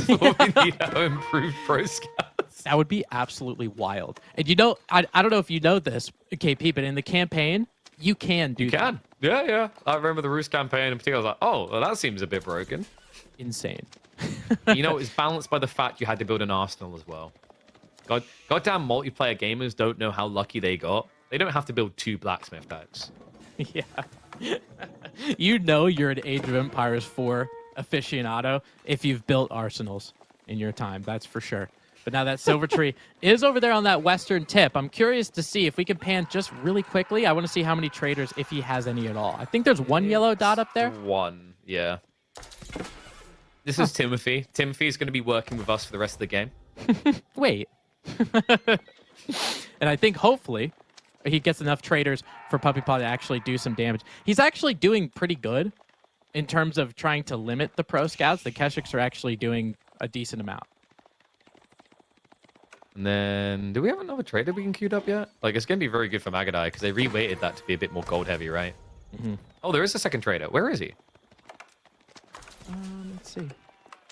what we need to improve pro scouts. That would be absolutely wild. And I don't know if you know this, KP, but in the campaign, you can do that. Yeah. I remember the Roost campaign in particular. I was like, oh, well, that seems a bit broken. Insane. It's balanced by the fact you had to build an arsenal as well. Goddamn multiplayer gamers don't know how lucky they got. They don't have to build 2 blacksmith decks. Yeah. You know you're an Age of Empires 4 aficionado if you've built arsenals in your time, that's for sure. But now that silver tree is over there on that western tip. I'm curious to see if we can pan just really quickly. I want to see how many traders, if he has any at all. I think there's one yellow dot up there. One, yeah. This is Timothy. Timothy's going to be working with us for the rest of the game. Wait. And I think hopefully he gets enough traders for Puppypaw to actually do some damage. He's actually doing pretty good in terms of trying to limit the pro scouts. The Keshiks are actually doing a decent amount. And then, do we have another trader we can queued up yet? Like, it's going to be very good for Magadai because they reweighted that to be a bit more gold heavy, right? Mm-hmm. Oh, there is a second trader. Where is he? Let's see.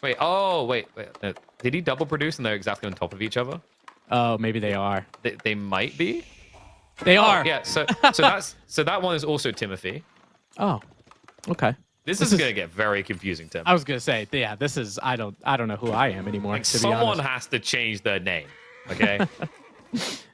Wait, no. Did he double produce and they're exactly on top of each other? Oh, maybe they are. They might be. They are. Yeah, so that one is also Timothy. Oh, okay. This is going to get very confusing, Tim. I was gonna say, yeah, this is I don't know who I am anymore. Like, to be someone honest. has to change their name, okay?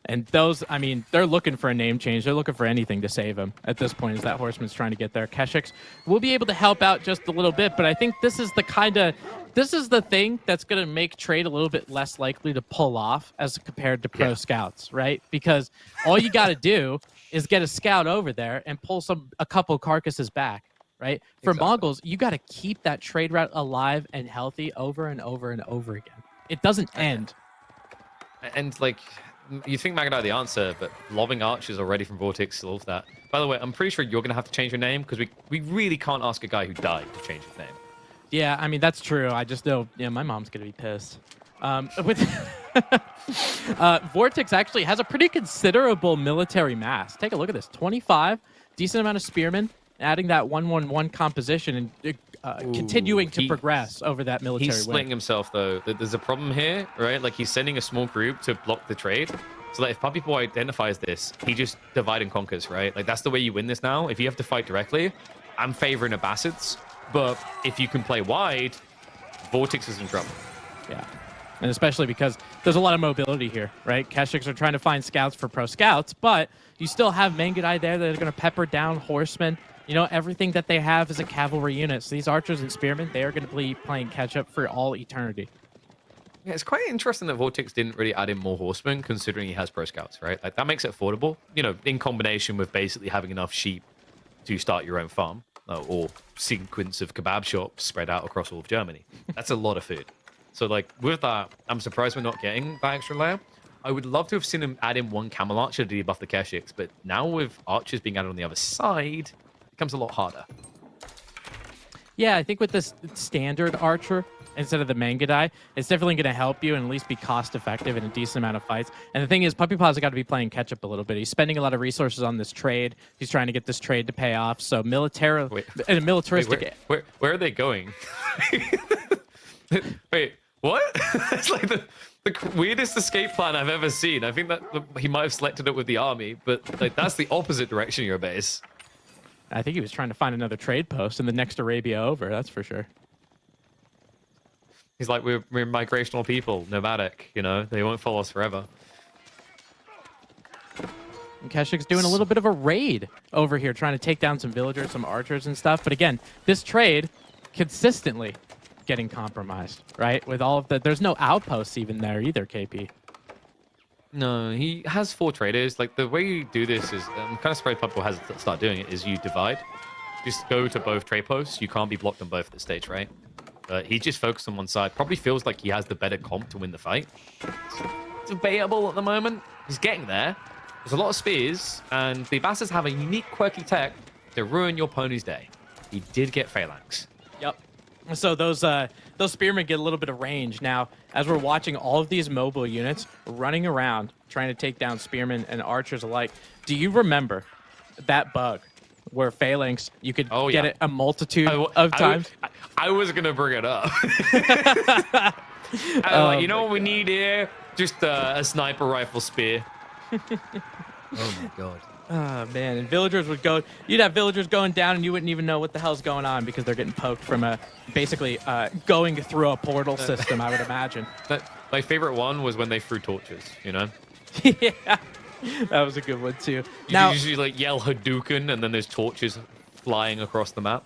And those, I mean, they're looking for a name change. They're looking for anything to save him at this point as that horseman's trying to get there. Keshiks will be able to help out just a little bit, but I think this is the thing that's going to make trade a little bit less likely to pull off as compared to pro scouts, right? Because all you got to do is get a scout over there and pull a couple carcasses back, right? For Mongols, you got to keep that trade route alive and healthy over and over and over again. It doesn't end. And like, you think Magadai the answer, but lobbing archers already from VortiX solves that. By the way, I'm pretty sure you're going to have to change your name because we really can't ask a guy who died to change his name. Yeah, I mean, that's true. I just know, yeah, my mom's going to be pissed. With VortiX actually has a pretty considerable military mass. Take a look at this. 25, decent amount of spearmen, adding that 1-1-1 composition and continuing to progress over that military He's splitting himself, though. There's a problem here, right? Like, he's sending a small group to block the trade. So, like, if Puppypaw identifies this, he just divide and conquers, right? Like, that's the way you win this now. If you have to fight directly, I'm favoring Abbasids. But if you can play wide, VortiX is in trouble. Yeah. And especially because there's a lot of mobility here, right? Keshiks are trying to find scouts for pro scouts, but you still have Mangadai there that are going to pepper down horsemen. You know, everything that they have is a cavalry unit. So these archers and spearmen, they are going to be playing catch-up for all eternity. Yeah, it's quite interesting that VortiX didn't really add in more horsemen, considering he has pro scouts, right? Like, that makes it affordable, you know, in combination with basically having enough sheep to start your own farm. Or sequence of kebab shops spread out across all of Germany. That's a lot of food. So, like, with that, I'm surprised we're not getting that extra layer. I would love to have seen him add in one camel archer to debuff the Keshiks, but now with archers being added on the other side, it becomes a lot harder. Yeah, I think with this standard archer instead of the Mangadai, it's definitely going to help you and at least be cost effective in a decent amount of fights. And the thing is, Puppypaw's got to be playing catch up a little bit. He's spending a lot of resources on this trade. He's trying to get this trade to pay off. So militaristic. Where are they going? Wait, what? It's like the weirdest escape plan I've ever seen. I think that he might have selected it with the army, but like that's the opposite direction of your base. I think he was trying to find another trade post in the next Arabia over, that's for sure. He's like, we're migrational people, nomadic, you know? They won't follow us forever. And Keshik's doing a little bit of a raid over here, trying to take down some villagers, some archers and stuff. But again, this trade consistently getting compromised, right? With all of the... There's no outposts even there either, KP. No, he has 4 traders. Like, the way you do this is... I'm kind of surprised Puppypaw has to start doing it, is you divide. Just go to both trade posts. You can't be blocked on both at this stage, right? But he just focused on one side. Probably feels like he has the better comp to win the fight. It's debatable at the moment. He's getting there. There's a lot of spears, and the Abbassids have a unique, quirky tech to ruin your pony's day. He did get phalanx. Yep. So those spearmen get a little bit of range. Now, as we're watching all of these mobile units running around, trying to take down spearmen and archers alike, do you remember that bug where phalanx, you could get it a multitude of times? I was going to bring it up. Like, you know what we need here? Just a sniper rifle spear. Oh, my God. Oh, man. And villagers would go... You'd have villagers going down, and you wouldn't even know what the hell's going on because they're getting poked from basically going through a portal system, I would imagine. My favorite one was when they threw torches, you know? Yeah, that was a good one too. You Now, usually like yell Hadouken and then there's torches flying across the map.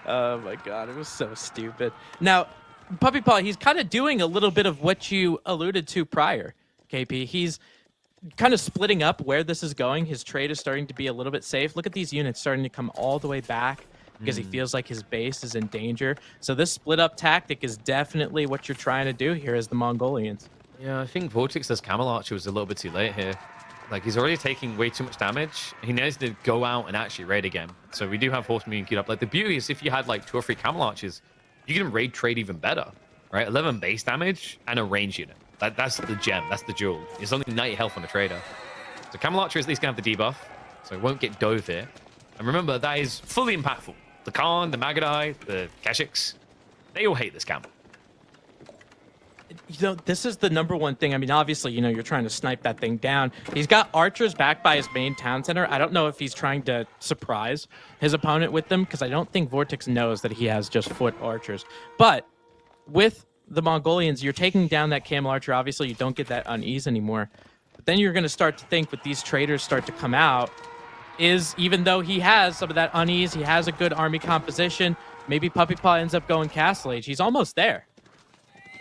oh my god, it was so stupid. Now, Puppypaw, he's kind of doing a little bit of what you alluded to prior, KP. He's kind of splitting up where this is going. His trade is starting to be a little bit safe. Look at these units starting to come all the way back because he feels like his base is in danger. So this split up tactic is definitely what you're trying to do here as the Mongolians. Yeah, I think VortiX's Camel Archer was a little bit too late here. Like, he's already taking way too much damage. He needs to go out and actually raid again. So we do have Horsemen being queued up. Like, the beauty is if you had, like, 2 or 3 Camel Archers, you can raid trade even better, right? 11 base damage and a range unit. That's the gem. That's the jewel. It's only 90 health on a trader. So Camel Archer is at least going to have the debuff, so it won't get dove here. And remember, that is fully impactful. The Khan, the Magadai, the Keshiks, they all hate this camel. You know, this is the #1 thing. I mean, obviously, you know, you're trying to snipe that thing down. He's got archers back by his main town center. I don't know if he's trying to surprise his opponent with them, because I don't think VortiX knows that he has just foot archers. But with the Mongolians, you're taking down that camel archer. Obviously, you don't get that unease anymore. But then you're going to start to think, with these traders start to come out, is even though he has some of that unease, he has a good army composition, maybe Puppypaw ends up going Castle Age. He's almost there.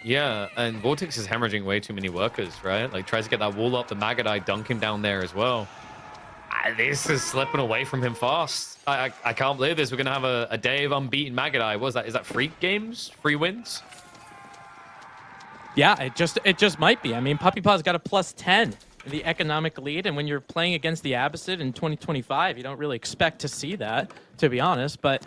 Yeah, and VortiX is hemorrhaging way too many workers, right? Like, tries to get that wall up, the Magadai dunking down there as well. This is slipping away from him fast. I can't believe this. We're going to have a day of unbeaten Magadai. What is that? Is that 3 games? 3 wins? Yeah, it just might be. I mean, Puppypaw's got a +10 in the economic lead, and when you're playing against the Abbasid in 2025, you don't really expect to see that, to be honest. But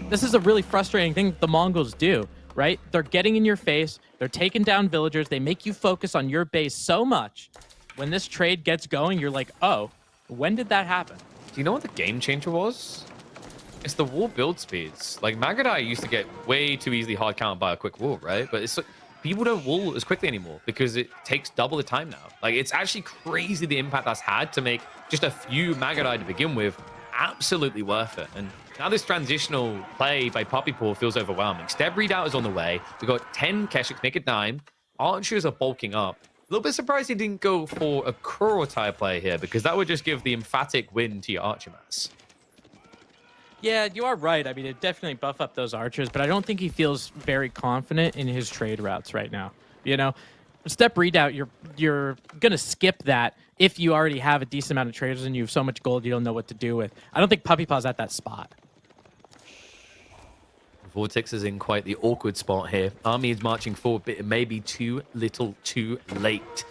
this is a really frustrating thing that the Mongols do, right? They're getting in your face, they're taking down villagers, they make you focus on your base so much. When this trade gets going, you're like, oh, when did that happen? Do you know what the game changer was? It's the wall build speeds. Like, Magadai used to get way too easily hard counted by a quick wall, right? But it's like, people don't wall as quickly anymore because it takes double the time now. Like, it's actually crazy the impact that's had to make just a few Magadai to begin with absolutely worth it. And now this transitional play by Puppypaw feels overwhelming. Step readout is on the way. We've got 10 Keshiks, make it 9. Archers are bulking up. A little bit surprised he didn't go for a Kurotire play here, because that would just give the emphatic win to your Archer mass. Yeah, you are right. I mean, it definitely buff up those archers, but I don't think he feels very confident in his trade routes right now. You know, step readout, you're gonna skip that if you already have a decent amount of traders and you have so much gold you don't know what to do with. I don't think Puppypaw's at that spot. VortiX is in quite the awkward spot here. Army is marching forward, but it may be too little too late.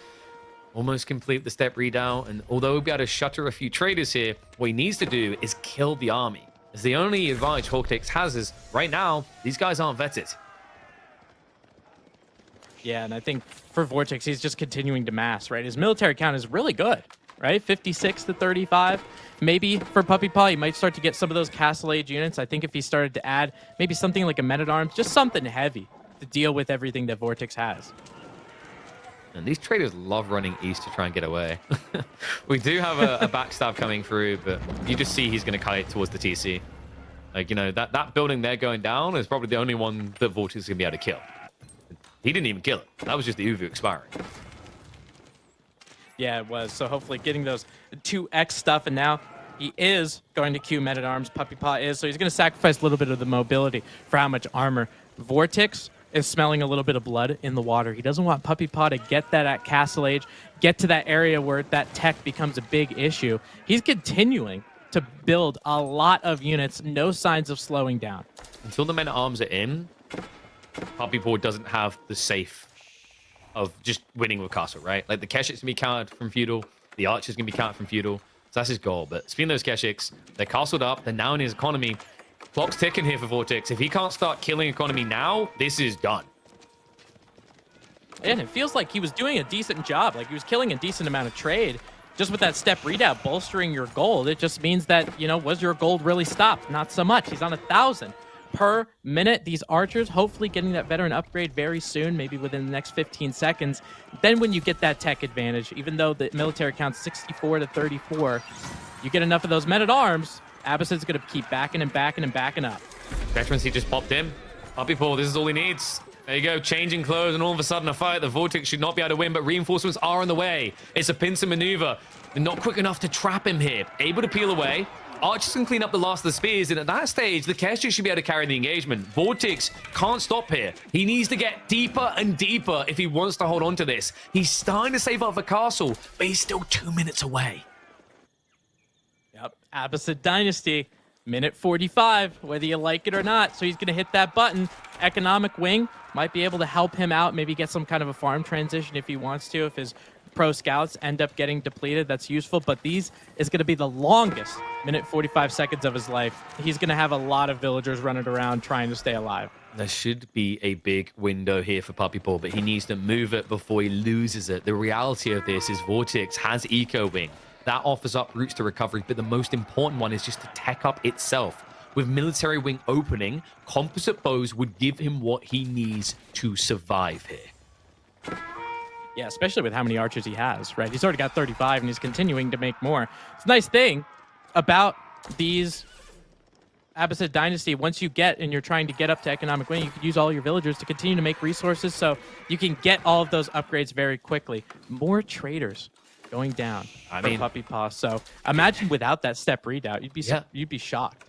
Almost complete the step readout, and although we'll be able to shutter a few traders here, what he needs to do is kill the army. As the only advantage VortiX has is, right now, these guys aren't vetted. Yeah, and I think for VortiX, he's just continuing to mass, right? His military count is really good, right? 56 to 35. Maybe for Puppypaw, he might start to get some of those Castle Age units. I think if he started to add maybe something like a Men-at-Arms, just something heavy to deal with everything that VortiX has. And these traders love running east to try and get away. We do have a backstab coming through, but you just see he's going to kite towards the TC. Like, you know, that building there going down is probably the only one that VortiX is going to be able to kill. He didn't even kill it. That was just the Uvu expiring. Yeah, it was. So hopefully getting those 2x stuff, and now he is going to queue Men-at-Arms. Puppypaw is, so he's going to sacrifice a little bit of the mobility for how much armor. VortiX is smelling a little bit of blood in the water. He doesn't want Puppypaw to get that at Castle Age, get to that area where that tech becomes a big issue. He's continuing to build a lot of units, no signs of slowing down. Until the Men-at-Arms are in, Puppypaw doesn't have the safe of just winning with Castle, right? Like, the Keshiks can be countered from Feudal, the Archers can be countered from Feudal, so that's his goal. But speaking of those Keshiks, they're castled up, they're now in his economy. Clock's ticking here for VortiX. If he can't start killing economy now, this is done. And it feels like he was doing a decent job. Like, he was killing a decent amount of trade. Just with that step readout bolstering your gold, it just means that, you know, was your gold really stopped? Not so much. He's on 1,000 per minute. These archers hopefully getting that veteran upgrade very soon, maybe within the next 15 seconds. Then when you get that tech advantage, even though the military count's 64 to 34, you get enough of those Men-at-Arms, Abbasid's going to keep backing and backing and backing up. Veterans, he just popped in. Puppypaw, this is all he needs. There you go, changing clothes, and all of a sudden a fight the VortiX should not be able to win, but reinforcements are on the way. It's a pincer maneuver. They're not quick enough to trap him here. Able to peel away. Archers can clean up the last of the spears, and at that stage, the Kesher should be able to carry the engagement. VortiX can't stop here. He needs to get deeper and deeper if he wants to hold on to this. He's starting to save up the castle, but he's still 2 minutes away. Yep, Abbasid Dynasty, minute 45, whether you like it or not. So he's going to hit that button. Economic Wing might be able to help him out, maybe get some kind of a farm transition if he wants to, if his pro scouts end up getting depleted. That's useful, but these is going to be the longest minute 45 seconds of his life. He's going to have a lot of villagers running around trying to stay alive. There should be a big window here for Puppypaw, but he needs to move it before he loses it. The reality of this is VortiX has Eco Wing. That offers up routes to recovery, but the most important one is just to tech up itself. With Military Wing opening, composite bows would give him what he needs to survive here. Yeah, especially with how many archers he has, right? He's already got 35, and he's continuing to make more. It's a nice thing about these Abbasid Dynasty. Once you get and you're trying to get up to Economic Wing, you can use all your villagers to continue to make resources, so you can get all of those upgrades very quickly. More traders going down for Puppypaw. So imagine without that step redoubt, you'd be shocked.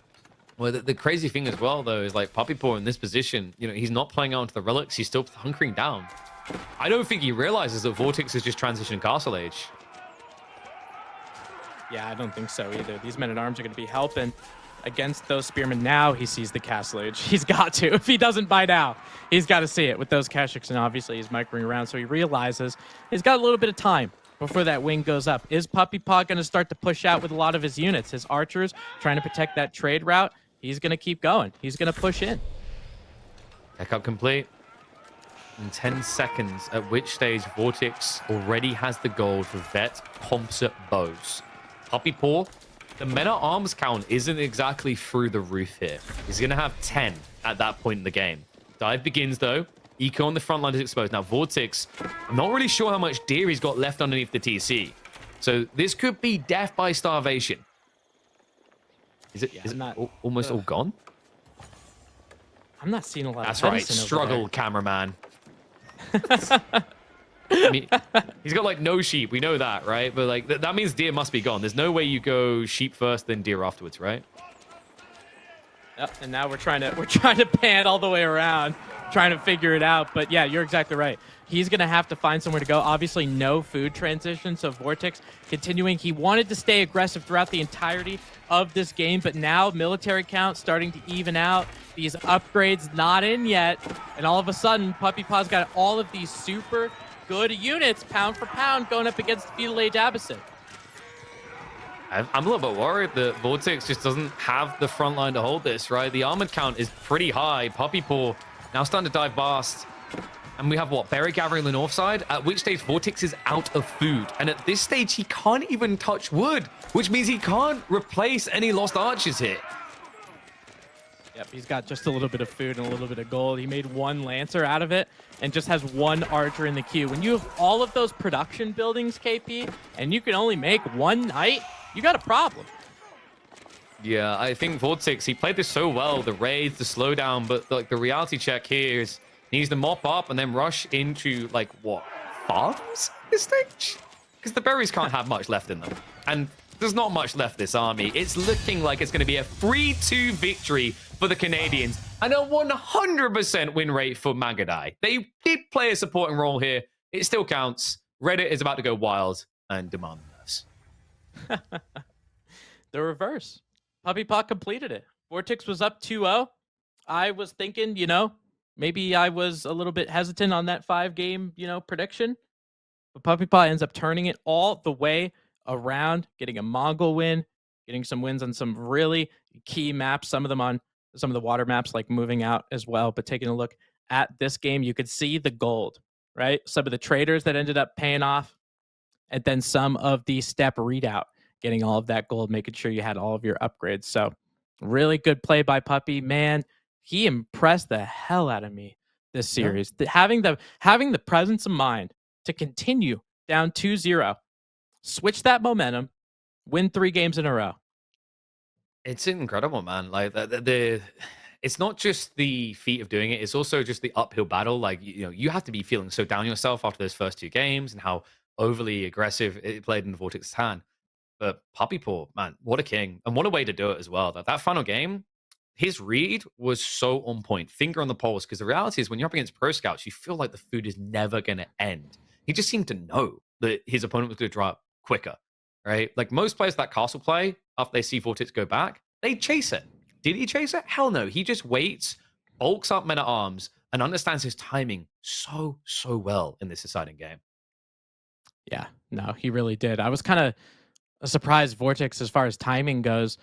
Well, the crazy thing as well, though, is like Puppypaw in this position, you know, he's not playing out into the relics. He's still hunkering down. I don't think he realizes that VortiX is just transitioning Castle Age. Yeah, I don't think so either. These men-at-arms are going to be helping against those spearmen. Now he sees the Castle Age. He's got to. If he doesn't by now, he's got to see it with those Keshiks, and obviously he's microing around, so he realizes he's got a little bit of time before that wing goes up. Is Puppypaw going to start to push out with a lot of his units? His archers trying to protect that trade route. He's going to keep going. He's going to push in. Tech up complete. In 10 seconds, at which stage VortiX already has the gold for vet composite bows. Puppypaw, the men-at-arms count isn't exactly through the roof here. He's going to have 10 at that point in the game. Dive begins, though. Eco on the front line is exposed. Now, VortiX, I'm not really sure how much deer he's got left underneath the TC. So this could be death by starvation. Is it, almost all gone? I'm not seeing a lot That's of right. Struggle, cameraman. I mean, he's got like no sheep. We know that, right? But like that means deer must be gone. There's no way you go sheep first, then deer afterwards, right? Yep. And now we're trying to pan all the way around, trying to figure it out. But yeah, you're exactly right. He's gonna have to find somewhere to go. Obviously, no food transition. So VortiX continuing. He wanted to stay aggressive throughout the entirety of this game, but now military count starting to even out. These upgrades not in yet, and all of a sudden, Puppypaw's got all of these super good units, pound for pound, going up against the Feudal Age Abbasid. I'm a little bit worried that VortiX just doesn't have the front line to hold this, right? The armored count is pretty high. Puppypaw now starting to dive past. And we have, what, berry gathering on the north side? At which stage VortiX is out of food. And at this stage, he can't even touch wood, which means he can't replace any lost archers here. Yep, he's got just a little bit of food and a little bit of gold. He made one Lancer out of it and just has one archer in the queue. When you have all of those production buildings, KP, and you can only make one knight, you got a problem. Yeah, I think VortiX, he played this so well, the raids, the slowdown, but like the reality check here is he needs to mop up and then rush into, like, what, farms this stage? Because the berries can't have much left in them. And there's not much left this army. It's looking like it's going to be a 3-2 victory for the Canadians and a 100% win rate for Magadai. They did play a supporting role here. It still counts. Reddit is about to go wild and demand nerfs. The reverse. Puppypaw completed it. VortiX was up 2-0. I was thinking, maybe I was a little bit hesitant on that 5-game, prediction. But Puppypaw ends up turning it all the way around, getting a Mongol win, getting some wins on some really key maps, some of them on some of the water maps, like moving out as well. But taking a look at this game, you could see the gold, right? Some of the traders that ended up paying off, and then some of the step readout, getting all of that gold, making sure you had all of your upgrades. So really good play by Puppy. Man, he impressed the hell out of me this series. Yeah. Having the presence of mind to continue down 2-0, switch that momentum, win 3 games in a row. It's incredible, man. Like it's not just the feat of doing it, it's also just the uphill battle. Like, you have to be feeling so down on yourself after those first two games and how overly aggressive it played in the VortiX's hand. But Puppypaw, man, what a king. And what a way to do it as well. That final game, his read was so on point, finger on the pulse. Because the reality is, when you're up against pro scouts, you feel like the food is never going to end. He just seemed to know that his opponent was going to draw up quicker, right? Like most players that castle play, after they see VortiX go back, they chase it. Did he chase it? Hell no. He just waits, bulks up men at arms, and understands his timing so, so well in this deciding game. Yeah, no, he really did. I was kind of surprised VortiX, as far as timing goes,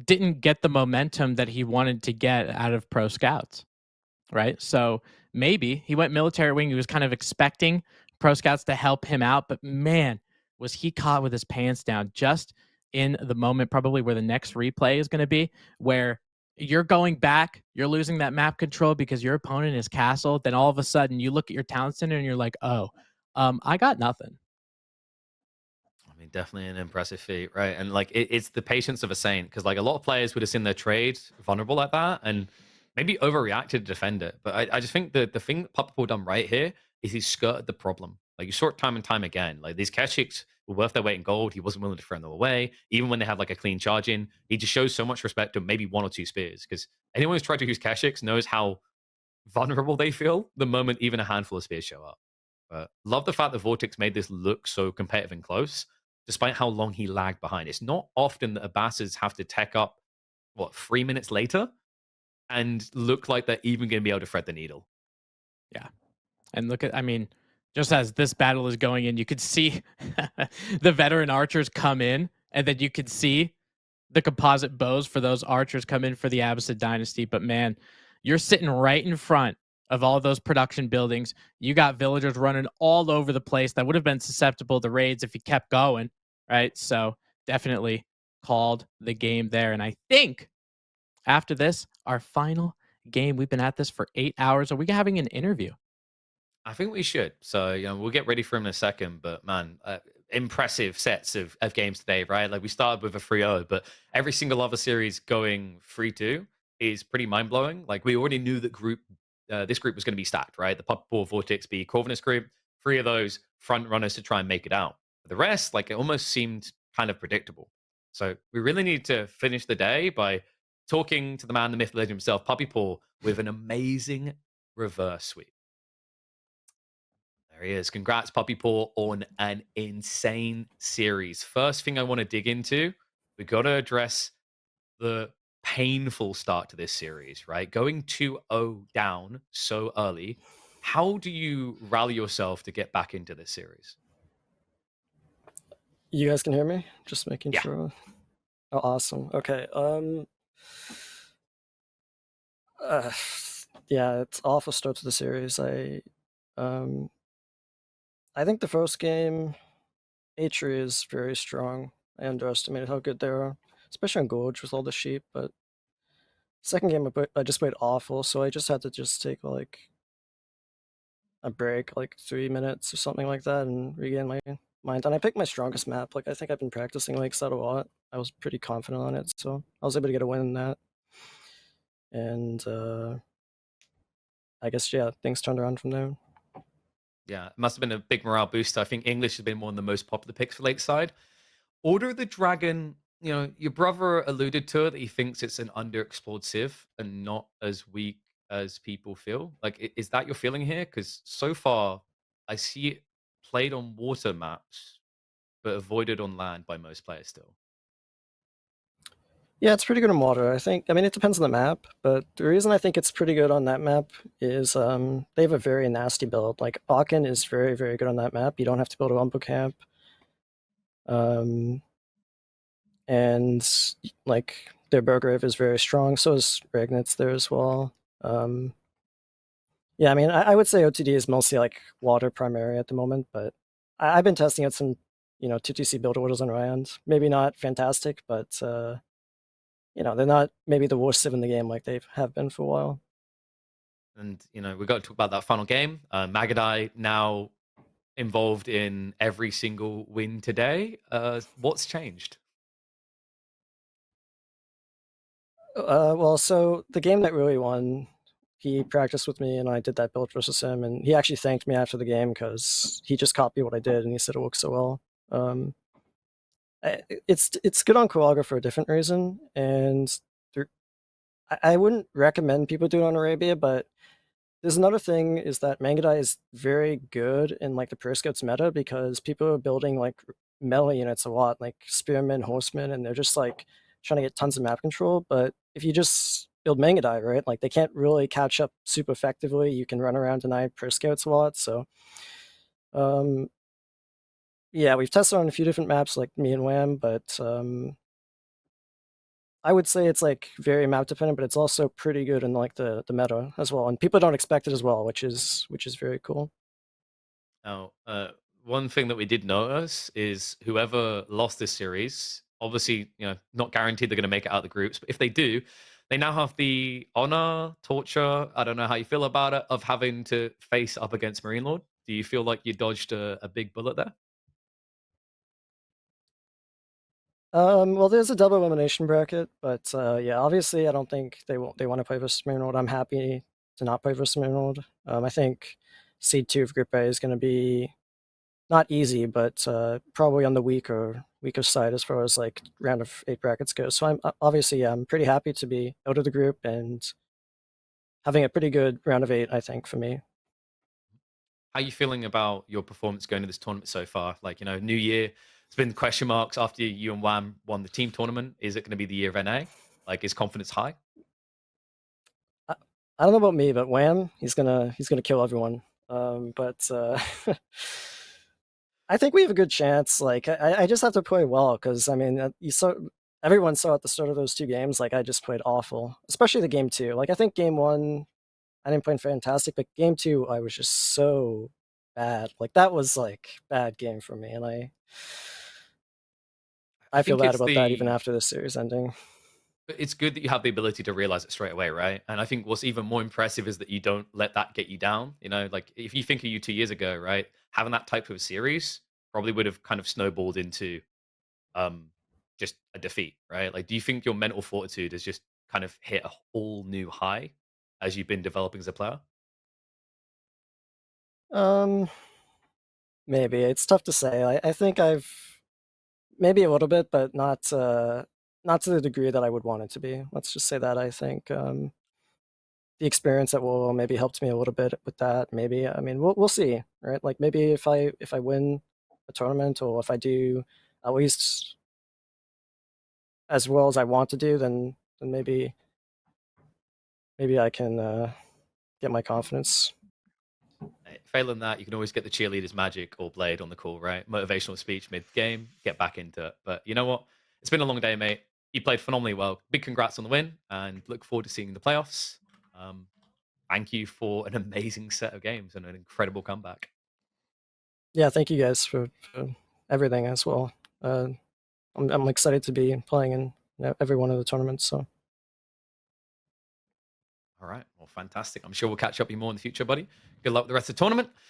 didn't get the momentum that he wanted to get out of pro scouts, right? So maybe he went military wing. He was kind of expecting pro scouts to help him out, but man, was he caught with his pants down just in the moment, probably where the next replay is going to be, where you're going back, you're losing that map control because your opponent is castled. Then all of a sudden you look at your town center and you're like, oh, I got nothing. I mean, definitely an impressive feat, right? And like, it's the patience of a saint, because like a lot of players would have seen their trade vulnerable like that and maybe overreacted to defend it. But I just think that the thing that Puppypaw done right here is he skirted the problem. Like, you saw it time and time again. Like, these Keshiks were worth their weight in gold. He wasn't willing to throw them away, even when they had like a clean charge in. He just shows so much respect to maybe one or two spears, because anyone who's tried to use Keshiks knows how vulnerable they feel the moment even a handful of spears show up. But love the fact that VortiX made this look so competitive and close, despite how long he lagged behind. It's not often that Abbasids have to tech up, 3 minutes later and look like they're even going to be able to thread the needle. Yeah. And look at, I mean, just as this battle is going in, you could see the veteran archers come in, and then you could see the composite bows for those archers come in for the Abbasid dynasty. But man, you're sitting right in front of all those production buildings. You got villagers running all over the place that would have been susceptible to raids if you kept going, right? So definitely called the game there. And I think after this, our final game, we've been at this for 8 hours. Are we having an interview? I think we should. So, we'll get ready for him in a second. But man, impressive sets of games today, right? Like, we started with a 3-0, but every single other series going 3-2 is pretty mind blowing. Like, we already knew that this group was going to be stacked, right? The Puppypaw, VortiX, B, Corvinus group, three of those front runners to try and make it out. The rest, like, it almost seemed kind of predictable. So we really need to finish the day by talking to the man, the myth, the legend himself, Puppypaw, with an amazing reverse sweep. There he is. Congrats, Puppypaw, on an insane series. First thing I want to dig into, we got to address the painful start to this series, right? Going 2-0 down so early. How do you rally yourself to get back into this series? You guys can hear me? Just making Yeah. sure. Oh, awesome. Okay. Yeah, it's awful start to the series. I think the first game, Atri is very strong. I underestimated how good they are, especially on Gorge with all the sheep. But second game, I just played awful, so I just had to just take like a break, like 3 minutes or something like that, and regain my mind. And I picked my strongest map. Like, I think I've been practicing Lakeside a lot. I was pretty confident on it, so I was able to get a win in that. And I guess, yeah, things turned around from there. Yeah, it must have been a big morale boost. I think English has been one of the most popular picks for Lakeside. Order of the Dragon, your brother alluded to it, that he thinks it's an underexplored civ and not as weak as people feel. Like, is that your feeling here? Because so far, I see it played on water maps, but avoided on land by most players still. Yeah, it's pretty good in water. I mean, it depends on the map, but the reason I think it's pretty good on that map is they have a very nasty build. Like, Aachen is very, very good on that map. You don't have to build a Wumbo camp. And like, their Burgrave is very strong, so is Regnitz there as well. Yeah, I mean, I would say OTD is mostly like water primary at the moment, but I've been testing out some, 2TC build orders on Rand. Maybe not fantastic, but they're not maybe the worst civ in the game like they have been for a while. And, we've got to talk about that final game. Magadai now involved in every single win today. What's changed? Well, so the game that really won, he practiced with me and I did that build versus him, and he actually thanked me after the game because he just copied what I did and he said it worked so well. It's good on Koala for a different reason, and there, I wouldn't recommend people do it on Arabia, but there's another thing is that Mangadai is very good in like the Pro Scouts meta because people are building like melee units a lot, like Spearmen, Horsemen, and they're just like trying to get tons of map control. But if you just build Mangadai, right, like they can't really catch up super effectively. You can run around deny Pro Scouts a lot. So um, yeah, we've tested on a few different maps like me and Wham, but I would say it's like very map dependent, but it's also pretty good in like the meta as well, and people don't expect it as well, which is very cool. Now, one thing that we did notice is whoever lost this series, obviously, not guaranteed they're going to make it out of the groups, but if they do, they now have the honor, torture, I don't know how you feel about it, of having to face up against Marine Lord. Do you feel like you dodged a big bullet there? Well, there's a double elimination bracket, but yeah, obviously, I don't think they want to play versus Marinhold. I'm happy to not play versus Marinhold. I think seed 2 of Group A is going to be not easy, but probably on the weaker side as far as like round of 8 brackets go. So I'm obviously, yeah, I'm pretty happy to be out of the group and having a pretty good round of 8. I think for me. How are you feeling about your performance going to this tournament so far? Like, New Year, it's been question marks after you and Wham won the team tournament. Is it going to be the year of NA? Like, is confidence high? I don't know about me, but Wham, he's gonna kill everyone. But I think we have a good chance. Like I just have to play well because I mean you saw everyone saw at the start of those 2 games. Like I just played awful, especially the game 2. Like I think game 1 I didn't play fantastic, but game 2 I was just so bad. Like that was like bad game for me, and I I feel think bad it's about that even the after the series ending. But it's good that you have the ability to realize it straight away, right? And I think what's even more impressive is that you don't let that get you down. Like if you think of you 2 years ago, right, having that type of series probably would have kind of snowballed into um just a defeat, right? Like, do you think your mental fortitude has just kind of hit a whole new high as you've been developing as a player? Um, maybe it's tough to say. I think I've maybe a little bit, but not to the degree that I would want it to be. Let's just say that I think the experience at WoW maybe helped me a little bit with that. Maybe I mean we'll see, right? Like maybe if I win a tournament or if I do at least as well as I want to do, then maybe I can get my confidence. Failing that, you can always get the cheerleaders magic or blade on the call, right? Motivational speech mid game, get back into it. But you know what? It's been a long day, mate. You played phenomenally well. Big congrats on the win, and look forward to seeing the playoffs. Um, Thank you for an amazing set of games and an incredible comeback. Yeah, thank you guys for everything as well. I'm excited to be playing in every one of the tournaments. So All right. Well, fantastic. I'm sure we'll catch up with you more in the future, buddy. Good luck with the rest of the tournament.